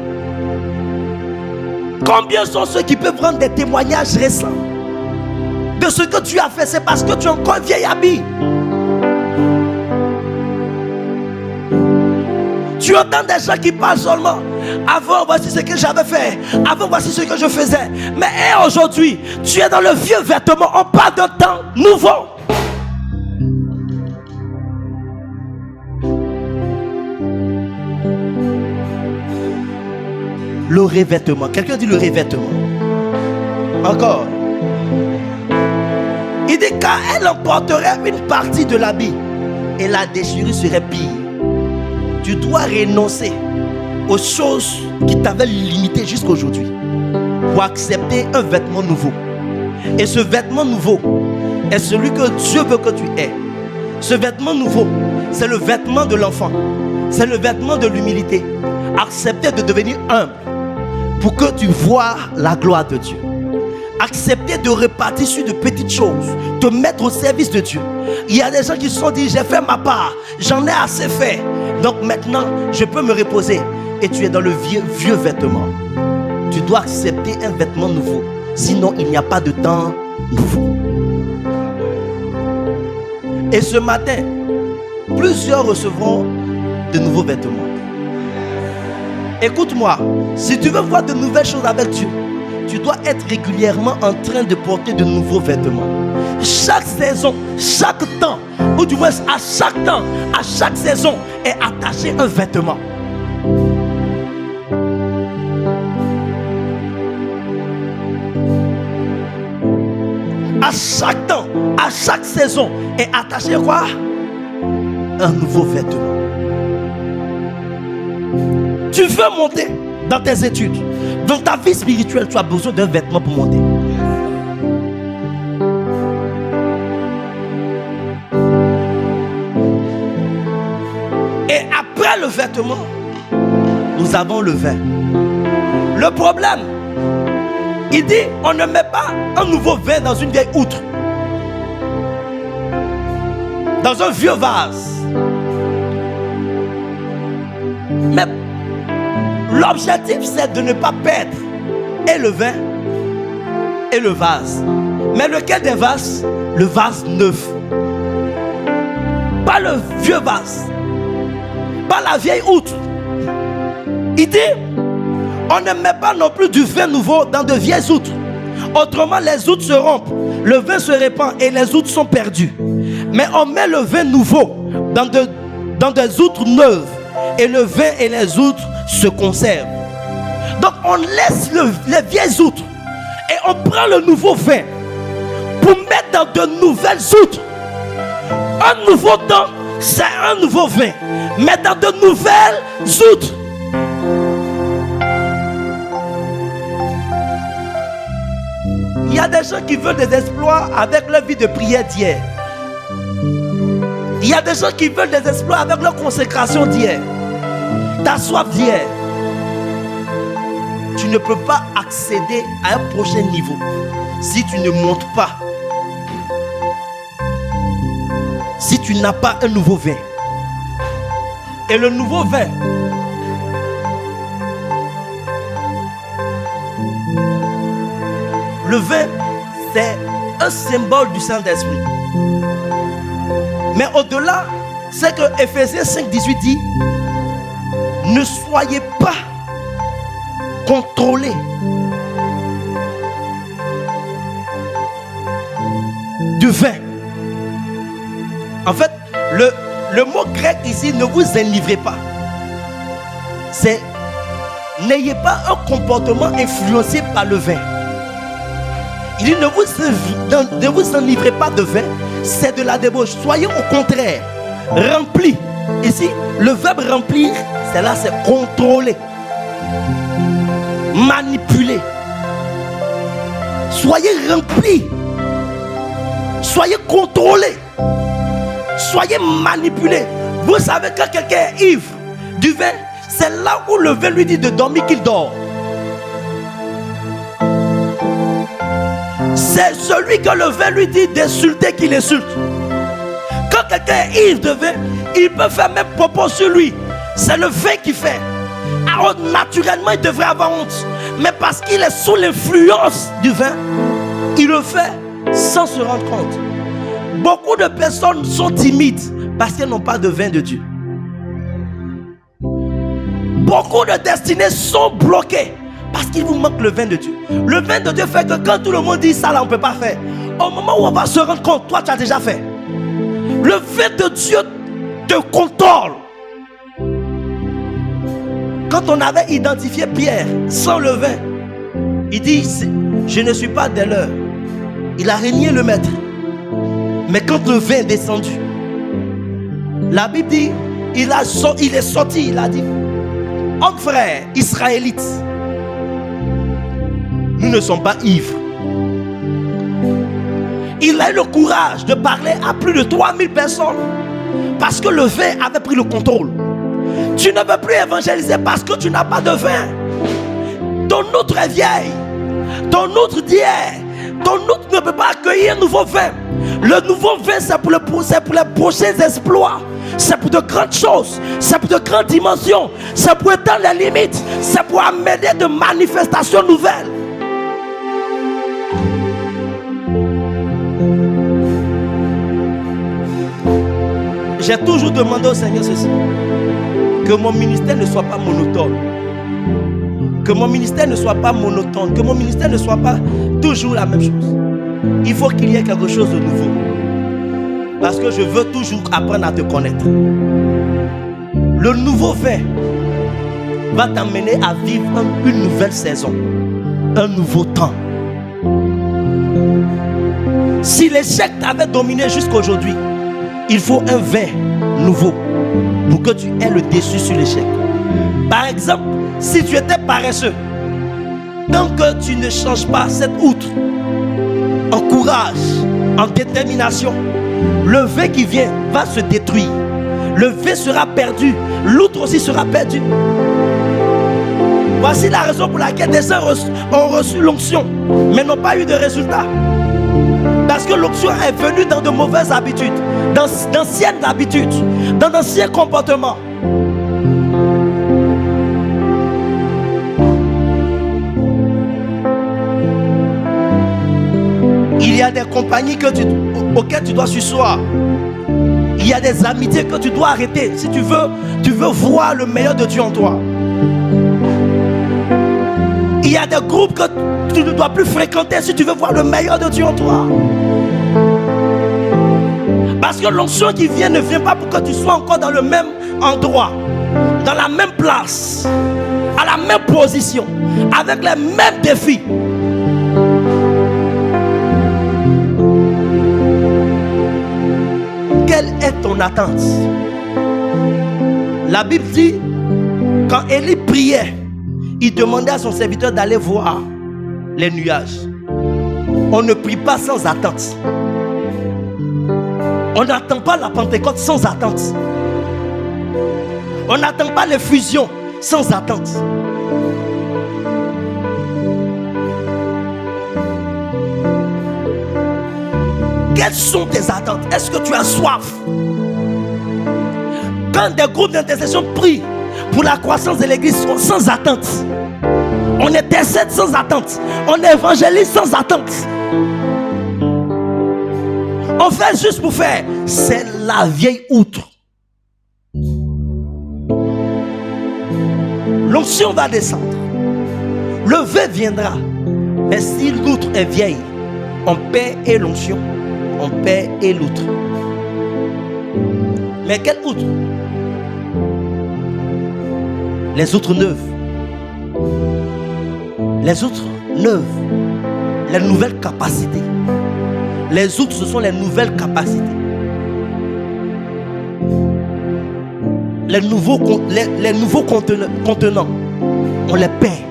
Combien sont ceux qui peuvent prendre des témoignages récents de ce que tu as fait? C'est parce que tu as encore un vieil habit. Tu entends des gens qui parlent seulement. Avant, voici ce que j'avais fait. Avant, voici ce que je faisais. Mais aujourd'hui, tu es dans le vieux vêtement. On parle d'un temps nouveau. Le revêtement. Quelqu'un dit le revêtement. Encore. Il dit car elle emporterait une partie de l'habit et la déchirure serait pire. Tu dois renoncer aux choses qui t'avaient limité jusqu'à aujourd'hui pour accepter un vêtement nouveau. Et ce vêtement nouveau est celui que Dieu veut que tu aies. Ce vêtement nouveau, c'est le vêtement de l'enfant. C'est le vêtement de l'humilité. Accepter de devenir humble pour que tu vois la gloire de Dieu. accepter de repartir sur de petites choses, te mettre au service de Dieu. Il y a des gens qui se sont dit, j'ai fait ma part, j'en ai assez fait, donc maintenant je peux me reposer. Et tu es dans le vieux vêtement. Tu dois accepter un vêtement nouveau, sinon il n'y a pas de temps nouveau. Et ce matin, plusieurs recevront de nouveaux vêtements. Écoute-moi, si tu veux voir de nouvelles choses avec Dieu, tu dois être régulièrement en train de porter de nouveaux vêtements. Chaque saison, chaque temps, ou du moins à chaque temps, à chaque saison est attaché un vêtement. À chaque temps, à chaque saison est attaché quoi? Un nouveau vêtement. Tu veux monter dans tes études, dans ta vie spirituelle, tu as besoin d'un vêtement pour monter. Et après le vêtement, nous avons le vin. Le problème, il dit, on ne met pas un nouveau vin dans une vieille outre, dans un vieux vase. Mais l'objectif, c'est de ne pas perdre et le vin et le vase. Mais lequel des vases? Le vase neuf. Pas le vieux vase, pas la vieille outre. Il dit, on ne met pas non plus du vin nouveau dans de vieilles outres. Autrement, les outres se rompent, le vin se répand et les outres sont perdues. Mais on met le vin nouveau dans des outres neuves et le vin et les outres se conservent. Donc on laisse les vieilles outres et on prend le nouveau vin pour mettre dans de nouvelles outres. Un nouveau temps, c'est un nouveau vin, mais dans de nouvelles outres. Il y a des gens qui veulent des exploits avec leur vie de prière d'hier. Il y a des gens qui veulent des exploits avec leur consécration d'hier. Ta soif d'hier. Tu ne peux pas accéder à un prochain niveau si tu ne montes pas. Si tu n'as pas un nouveau vin. Et le nouveau vin, le vin, c'est un symbole du Saint-Esprit. Mais au-delà, c'est que Ephésiens 5:18 dit, ne soyez pas contrôlés du vin. En fait, le mot grec ici, ne vous enivrez pas. C'est, n'ayez pas un comportement influencé par le vin. Il dit, ne vous enivrez pas de vin, c'est de la débauche. Soyez au contraire remplis. Ici, le verbe remplir, c'est là, c'est contrôler, manipuler. Soyez remplis, soyez contrôlés, soyez manipulés. Vous savez, quand quelqu'un est ivre du vin, c'est là où le vin lui dit de dormir qu'il dort. C'est celui que le vin lui dit d'insulter qu'il insulte. Quand quelqu'un est ivre de vin, il peut faire même propos sur lui. C'est le vin qui fait. Alors naturellement, il devrait avoir honte. Mais parce qu'il est sous l'influence du vin, il le fait sans se rendre compte. Beaucoup de personnes sont timides parce qu'elles n'ont pas de vin de Dieu. Beaucoup de destinées sont bloquées parce qu'il vous manque le vin de Dieu. Le vin de Dieu fait que quand tout le monde dit ça là, on ne peut pas faire. Au moment où on va se rendre compte, toi tu as déjà fait. Le vin de Dieu te contrôle. Quand on avait identifié Pierre sans le vin, il dit, je ne suis pas des leurs. Il a régné le maître. Mais quand le vin est descendu, la Bible dit, il est sorti, il a dit, hommes frères, israélites, nous ne sommes pas ivres. Il a eu le courage de parler à plus de 3000 personnes parce que le vin avait pris le contrôle. Tu ne veux plus évangéliser parce que tu n'as pas de vin. Ton outre est vieille. Ton outre d'hier Ton outre ne peut pas accueillir un nouveau vin. Le nouveau vin, c'est pour les prochains exploits. C'est pour de grandes choses. C'est pour de grandes dimensions. C'est pour étendre les limites. C'est pour amener de manifestations nouvelles. J'ai toujours demandé au Seigneur ceci. Que mon ministère ne soit pas monotone. Que mon ministère ne soit pas monotone. Que mon ministère ne soit pas toujours la même chose. Il faut qu'il y ait quelque chose de nouveau. Parce que je veux toujours apprendre à te connaître. Le nouveau vin va t'amener à vivre une nouvelle saison. Un nouveau temps. Si l'échec t'avait dominé jusqu'aujourd'hui, il faut un vin nouveau pour que tu aies le dessus sur l'échec. Par exemple, si tu étais paresseux, tant que tu ne changes pas cette outre en courage, en détermination, le vin qui vient va se détruire. Le vin sera perdu, l'outre aussi sera perdu. Voici la raison pour laquelle des gens ont reçu l'onction, mais n'ont pas eu de résultat. Parce que l'onction est venue dans de mauvaises habitudes, d'anciennes habitudes, dans d'anciens comportements. Il y a des compagnies auxquelles tu dois surseoir. Il y a des amitiés que tu dois arrêter si tu veux voir le meilleur de Dieu en toi. Il y a des groupes que tu ne dois plus fréquenter si tu veux voir le meilleur de Dieu en toi. Parce que l'onction qui vient ne vient pas pour que tu sois encore dans le même endroit, dans la même place, à la même position, avec les mêmes défis. Quelle est ton attente? La Bible dit, quand Élie priait, il demandait à son serviteur d'aller voir les nuages. On ne prie pas sans attente. On n'attend pas la Pentecôte sans attente. On n'attend pas les fusions sans attente. Quelles sont tes attentes? Est-ce que tu as soif? Quand des groupes d'intercession prient pour la croissance de l'église sans attente, on intercède sans attente, on évangélise sans attente, on fait juste pour faire. C'est la vieille outre. L'onction va descendre, le vin viendra, mais si l'outre est vieille, on perd et l'onction, on perd et l'outre. Mais quelle outre? Les outres neuves. Les outres neuves. Les nouvelles capacités. Les outres, ce sont les nouvelles capacités. Les nouveaux contenants, on les perd.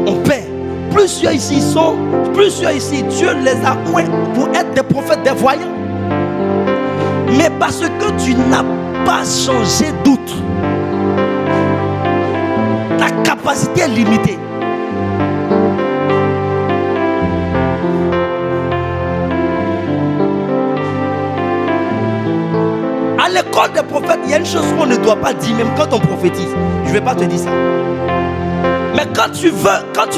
On perd. Plusieurs ici sont, plusieurs ici, Dieu les a oints pour être des prophètes, des voyants. Mais parce que tu n'as pas changé d'outre, ta capacité est limitée. À l'école des prophètes, il y a une chose qu'on ne doit pas dire, même quand on prophétise. Je ne vais pas te dire ça. Mais quand tu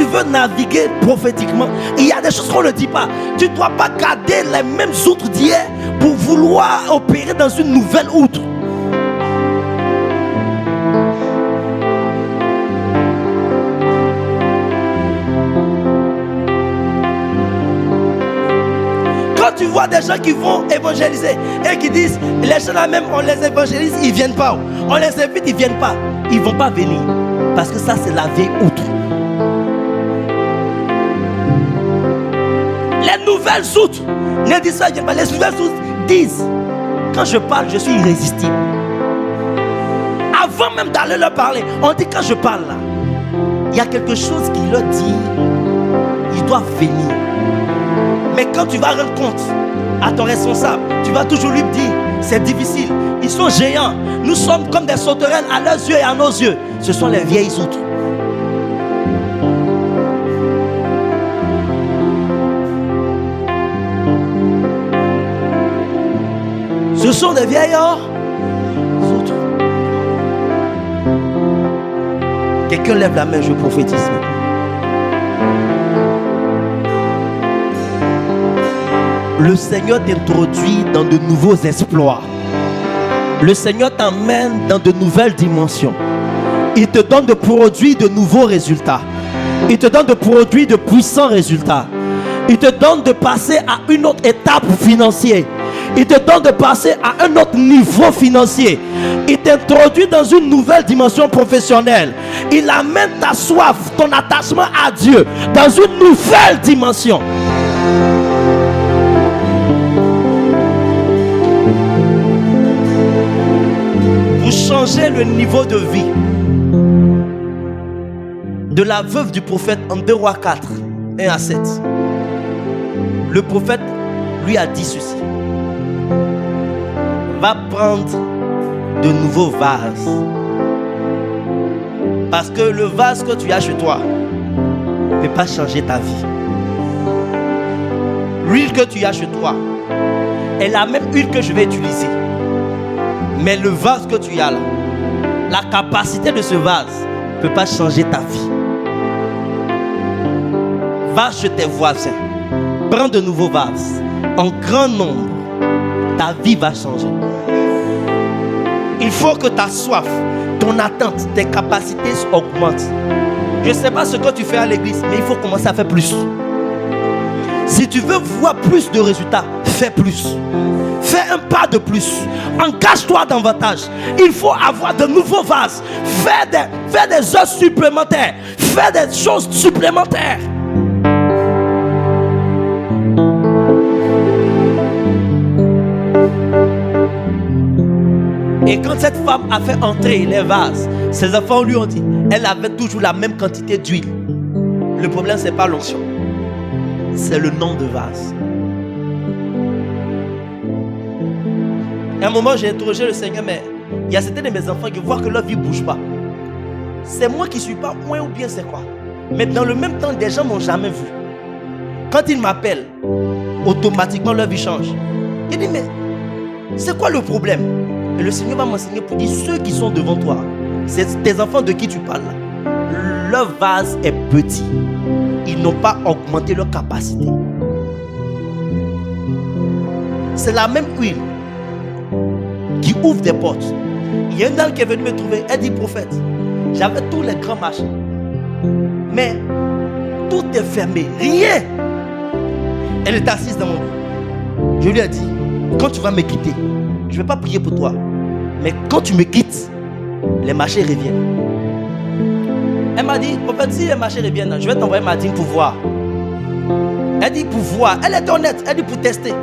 veux naviguer prophétiquement, il y a des choses qu'on ne dit pas. Tu ne dois pas garder les mêmes outres d'hier pour vouloir opérer dans une nouvelle outre. Quand tu vois des gens qui vont évangéliser et qui disent, les gens là même, on les évangélise, ils ne viennent pas. On les invite, ils ne viennent pas. Ils ne vont pas venir. Parce que ça, c'est la vieille outre. Les nouvelles outres ne disent pas, les nouvelles outres disent, quand je parle, je suis irrésistible. Avant même d'aller leur parler, on dit quand je parle là, il y a quelque chose qui leur dit, ils doivent venir. Mais quand tu vas rendre compte à ton responsable, tu vas toujours lui dire, c'est difficile, ils sont géants, nous sommes comme des sauterelles à leurs yeux et à nos yeux. Ce sont les vieilles outres. Ce sont des vieillards. Quelqu'un lève la main, je prophétise. Le Seigneur t'introduit dans de nouveaux exploits. Le Seigneur t'emmène dans de nouvelles dimensions. Il te donne de produire de nouveaux résultats. Il te donne de produire de puissants résultats. Il te donne de passer à une autre étape financière. Il te donne de passer à un autre niveau financier. Il t'introduit dans une nouvelle dimension professionnelle. Il amène ta soif, ton attachement à Dieu dans une nouvelle dimension. Pour changer le niveau de vie de la veuve du prophète en 2 Rois 4, 1 à 7. Le prophète lui a dit ceci: va prendre de nouveaux vases, parce que le vase que tu as chez toi ne peut pas changer ta vie. L'huile que tu as chez toi est la même huile que je vais utiliser, mais le vase que tu as là, la capacité de ce vase ne peut pas changer ta vie. Va chez tes voisins, prends de nouveaux vases en grand nombre, ta vie va changer. Il faut que ta soif, ton attente, tes capacités augmentent. Je ne sais pas ce que tu fais à l'église, mais il faut commencer à faire plus. Si tu veux voir plus de résultats, fais plus. Fais un pas de plus. Engage-toi davantage. Il faut avoir de nouveaux vases. Fais des heures supplémentaires. Fais des choses supplémentaires. Et quand cette femme a fait entrer les vases, ses enfants lui ont dit, elle avait toujours la même quantité d'huile. Le problème, ce n'est pas l'onction, c'est le nombre de vases. À un moment, j'ai interrogé le Seigneur, mais il y a certains de mes enfants qui voient que leur vie ne bouge pas. C'est moi qui ne suis pas moins ou bien c'est quoi? Mais dans le même temps, des gens ne m'ont jamais vu. Quand ils m'appellent, automatiquement leur vie change. Il dit, mais c'est quoi le problème? Et le Seigneur va m'enseigner pour dire, ceux qui sont devant toi, c'est tes enfants de qui tu parles là. Leur vase est petit. Ils n'ont pas augmenté leur capacité. C'est la même huile qui ouvre des portes. Il y a une dame qui est venue me trouver. Elle dit, prophète, j'avais tous les grands marchés, mais tout est fermé, rien. Elle est assise dans mon lit. Je lui ai dit, quand tu vas me quitter, je ne vais pas prier pour toi, mais quand tu me quittes, les marchés reviennent. Elle m'a dit, prophète, si les marchés reviennent, je vais t'envoyer ma dîme pour voir. Elle dit pour voir. Elle est honnête. Elle dit pour tester.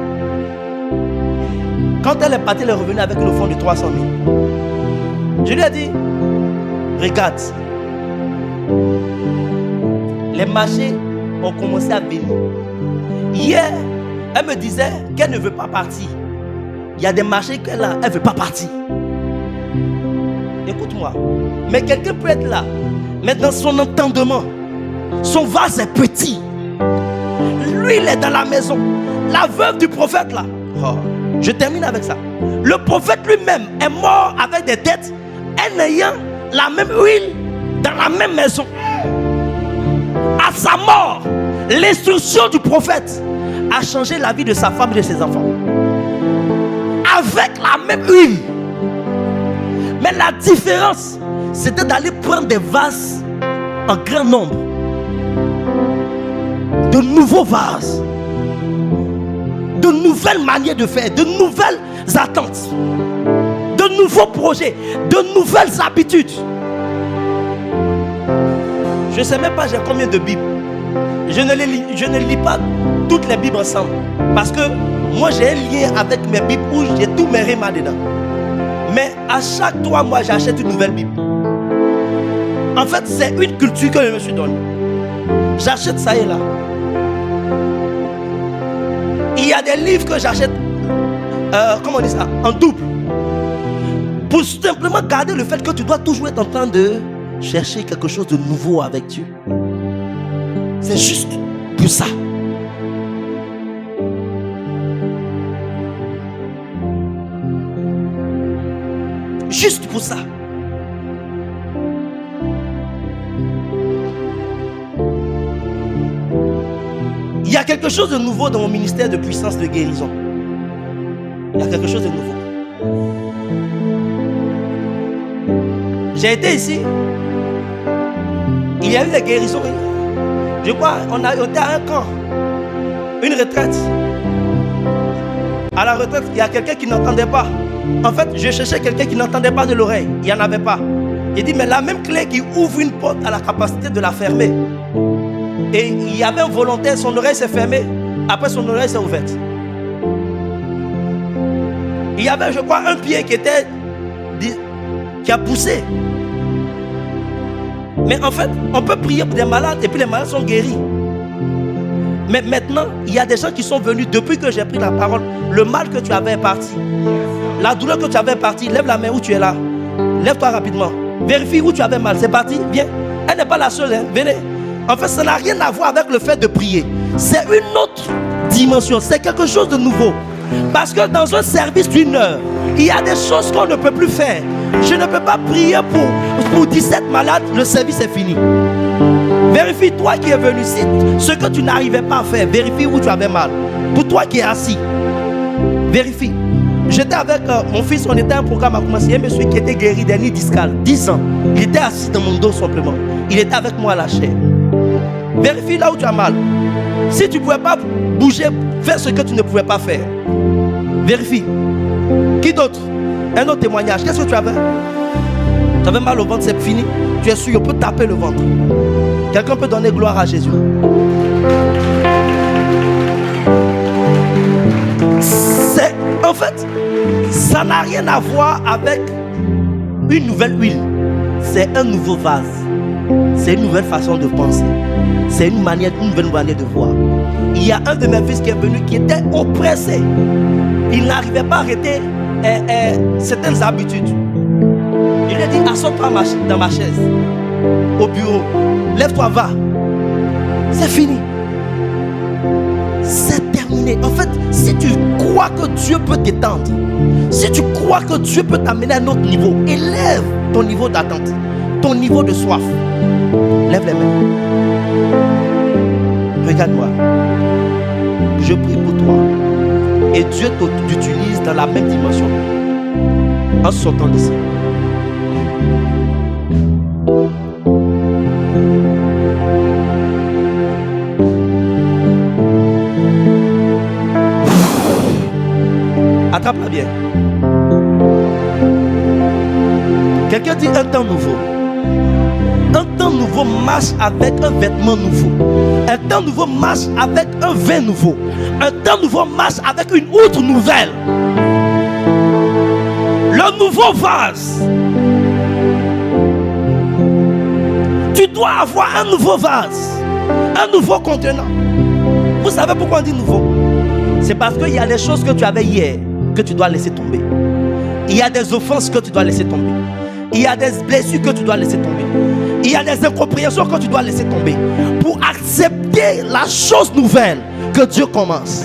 Quand elle est partie, elle est revenue avec une offrande de 300 000. Je lui ai dit, regarde, les marchés ont commencé à venir. Hier, elle me disait qu'elle ne veut pas partir. Il y a des marchés qu'elle a, elle ne veut pas partir. Écoute-moi, mais quelqu'un peut être là, mais dans son entendement, son vase est petit. Lui, il est dans la maison. La veuve du prophète là, je termine avec ça. Le prophète lui-même est mort avec des dettes, en ayant la même huile dans la même maison. À sa mort, l'instruction du prophète a changé la vie de sa femme et de ses enfants. Avec la même huile. Mais la différence, c'était d'aller prendre des vases en grand nombre. De nouveaux vases. De nouvelles manières de faire. De nouvelles attentes. De nouveaux projets. De nouvelles habitudes. Je ne sais même pas j'ai combien de Bibles. Je ne lis pas toutes les Bibles ensemble. Parce que moi j'ai un lien avec mes Bibles où j'ai tous mes rémas dedans. Mais à chaque 3 mois, j'achète une nouvelle Bible. En fait, c'est une culture que je me suis donnée. J'achète ça et là. Il y a des livres que j'achète, comment on dit ça, en double. Pour simplement garder le fait que tu dois toujours être en train de chercher quelque chose de nouveau avec Dieu. C'est juste pour ça. Juste pour ça. Il y a quelque chose de nouveau dans mon ministère de puissance de guérison. Il y a quelque chose de nouveau. J'ai été ici. Il y a eu des guérisons. Je crois on était à un camp. Une retraite. À la retraite, il y a quelqu'un qui n'entendait pas. En fait, je cherchais quelqu'un qui n'entendait pas de l'oreille. Il n'y en avait pas. Il dit, mais la même clé qui ouvre une porte a la capacité de la fermer. Et il y avait un volontaire, son oreille s'est fermée. Après, son oreille s'est ouverte. Il y avait, je crois, un pied qui a poussé. Mais en fait, on peut prier pour des malades et puis les malades sont guéris. Mais maintenant, il y a des gens qui sont venus depuis que j'ai pris la parole. Le mal que tu avais est parti. La douleur que tu avais est partie. Lève la main où tu es là. Lève-toi rapidement. Vérifie où tu avais mal. C'est parti. Viens. Elle n'est pas la seule. Hein. Venez. En fait, ça n'a rien à voir avec le fait de prier. C'est une autre dimension. C'est quelque chose de nouveau. Parce que dans un service d'une heure, il y a des choses qu'on ne peut plus faire. Je ne peux pas prier pour 17 malades. Le service est fini. Vérifie, toi qui es venu, si ce que tu n'arrivais pas à faire, vérifie où tu avais mal. Pour toi qui es assis, vérifie. J'étais avec mon fils, on était à un programme à commencer. Il y a un monsieur qui était guéri d'hernie discale, 10 ans. Il était assis dans mon dos simplement. Il était avec moi à la chair. Vérifie là où tu as mal. Si tu ne pouvais pas bouger, fais ce que tu ne pouvais pas faire. Vérifie. Qui d'autre? Un autre témoignage. Qu'est-ce que tu avais? Tu avais mal au ventre, c'est fini. Tu es sûr, on peut taper le ventre. Quelqu'un peut donner gloire à Jésus. En fait, ça n'a rien à voir avec une nouvelle huile. C'est un nouveau vase. C'est une nouvelle façon de penser. C'est une nouvelle manière de voir. Il y a un de mes fils qui est venu qui était oppressé. Il n'arrivait pas à arrêter certaines habitudes. Il lui a dit, assois-toi dans ma chaise, au bureau. Lève-toi, va. C'est fini. C'est terminé. En fait, si tu crois que Dieu peut t'étendre, si tu crois que Dieu peut t'amener à un autre niveau, élève ton niveau d'attente, ton niveau de soif. Lève les mains. Regarde-moi. Je prie pour toi. Et Dieu t'utilise dans la même dimension. En sortant d'ici. Attrape-la bien. Quelqu'un dit un temps nouveau. Un temps nouveau marche avec un vêtement nouveau. Un temps nouveau marche avec un vin nouveau. Un temps nouveau marche avec une outre nouvelle. Le nouveau vase. Tu dois avoir un nouveau vase. Un nouveau contenant. Vous savez pourquoi on dit nouveau? C'est parce qu'il y a des choses que tu avais hier que tu dois laisser tomber. Il y a des offenses que tu dois laisser tomber. Il y a des blessures que tu dois laisser tomber. Il y a des incompréhensions que tu dois laisser tomber pour accepter la chose nouvelle que Dieu commence.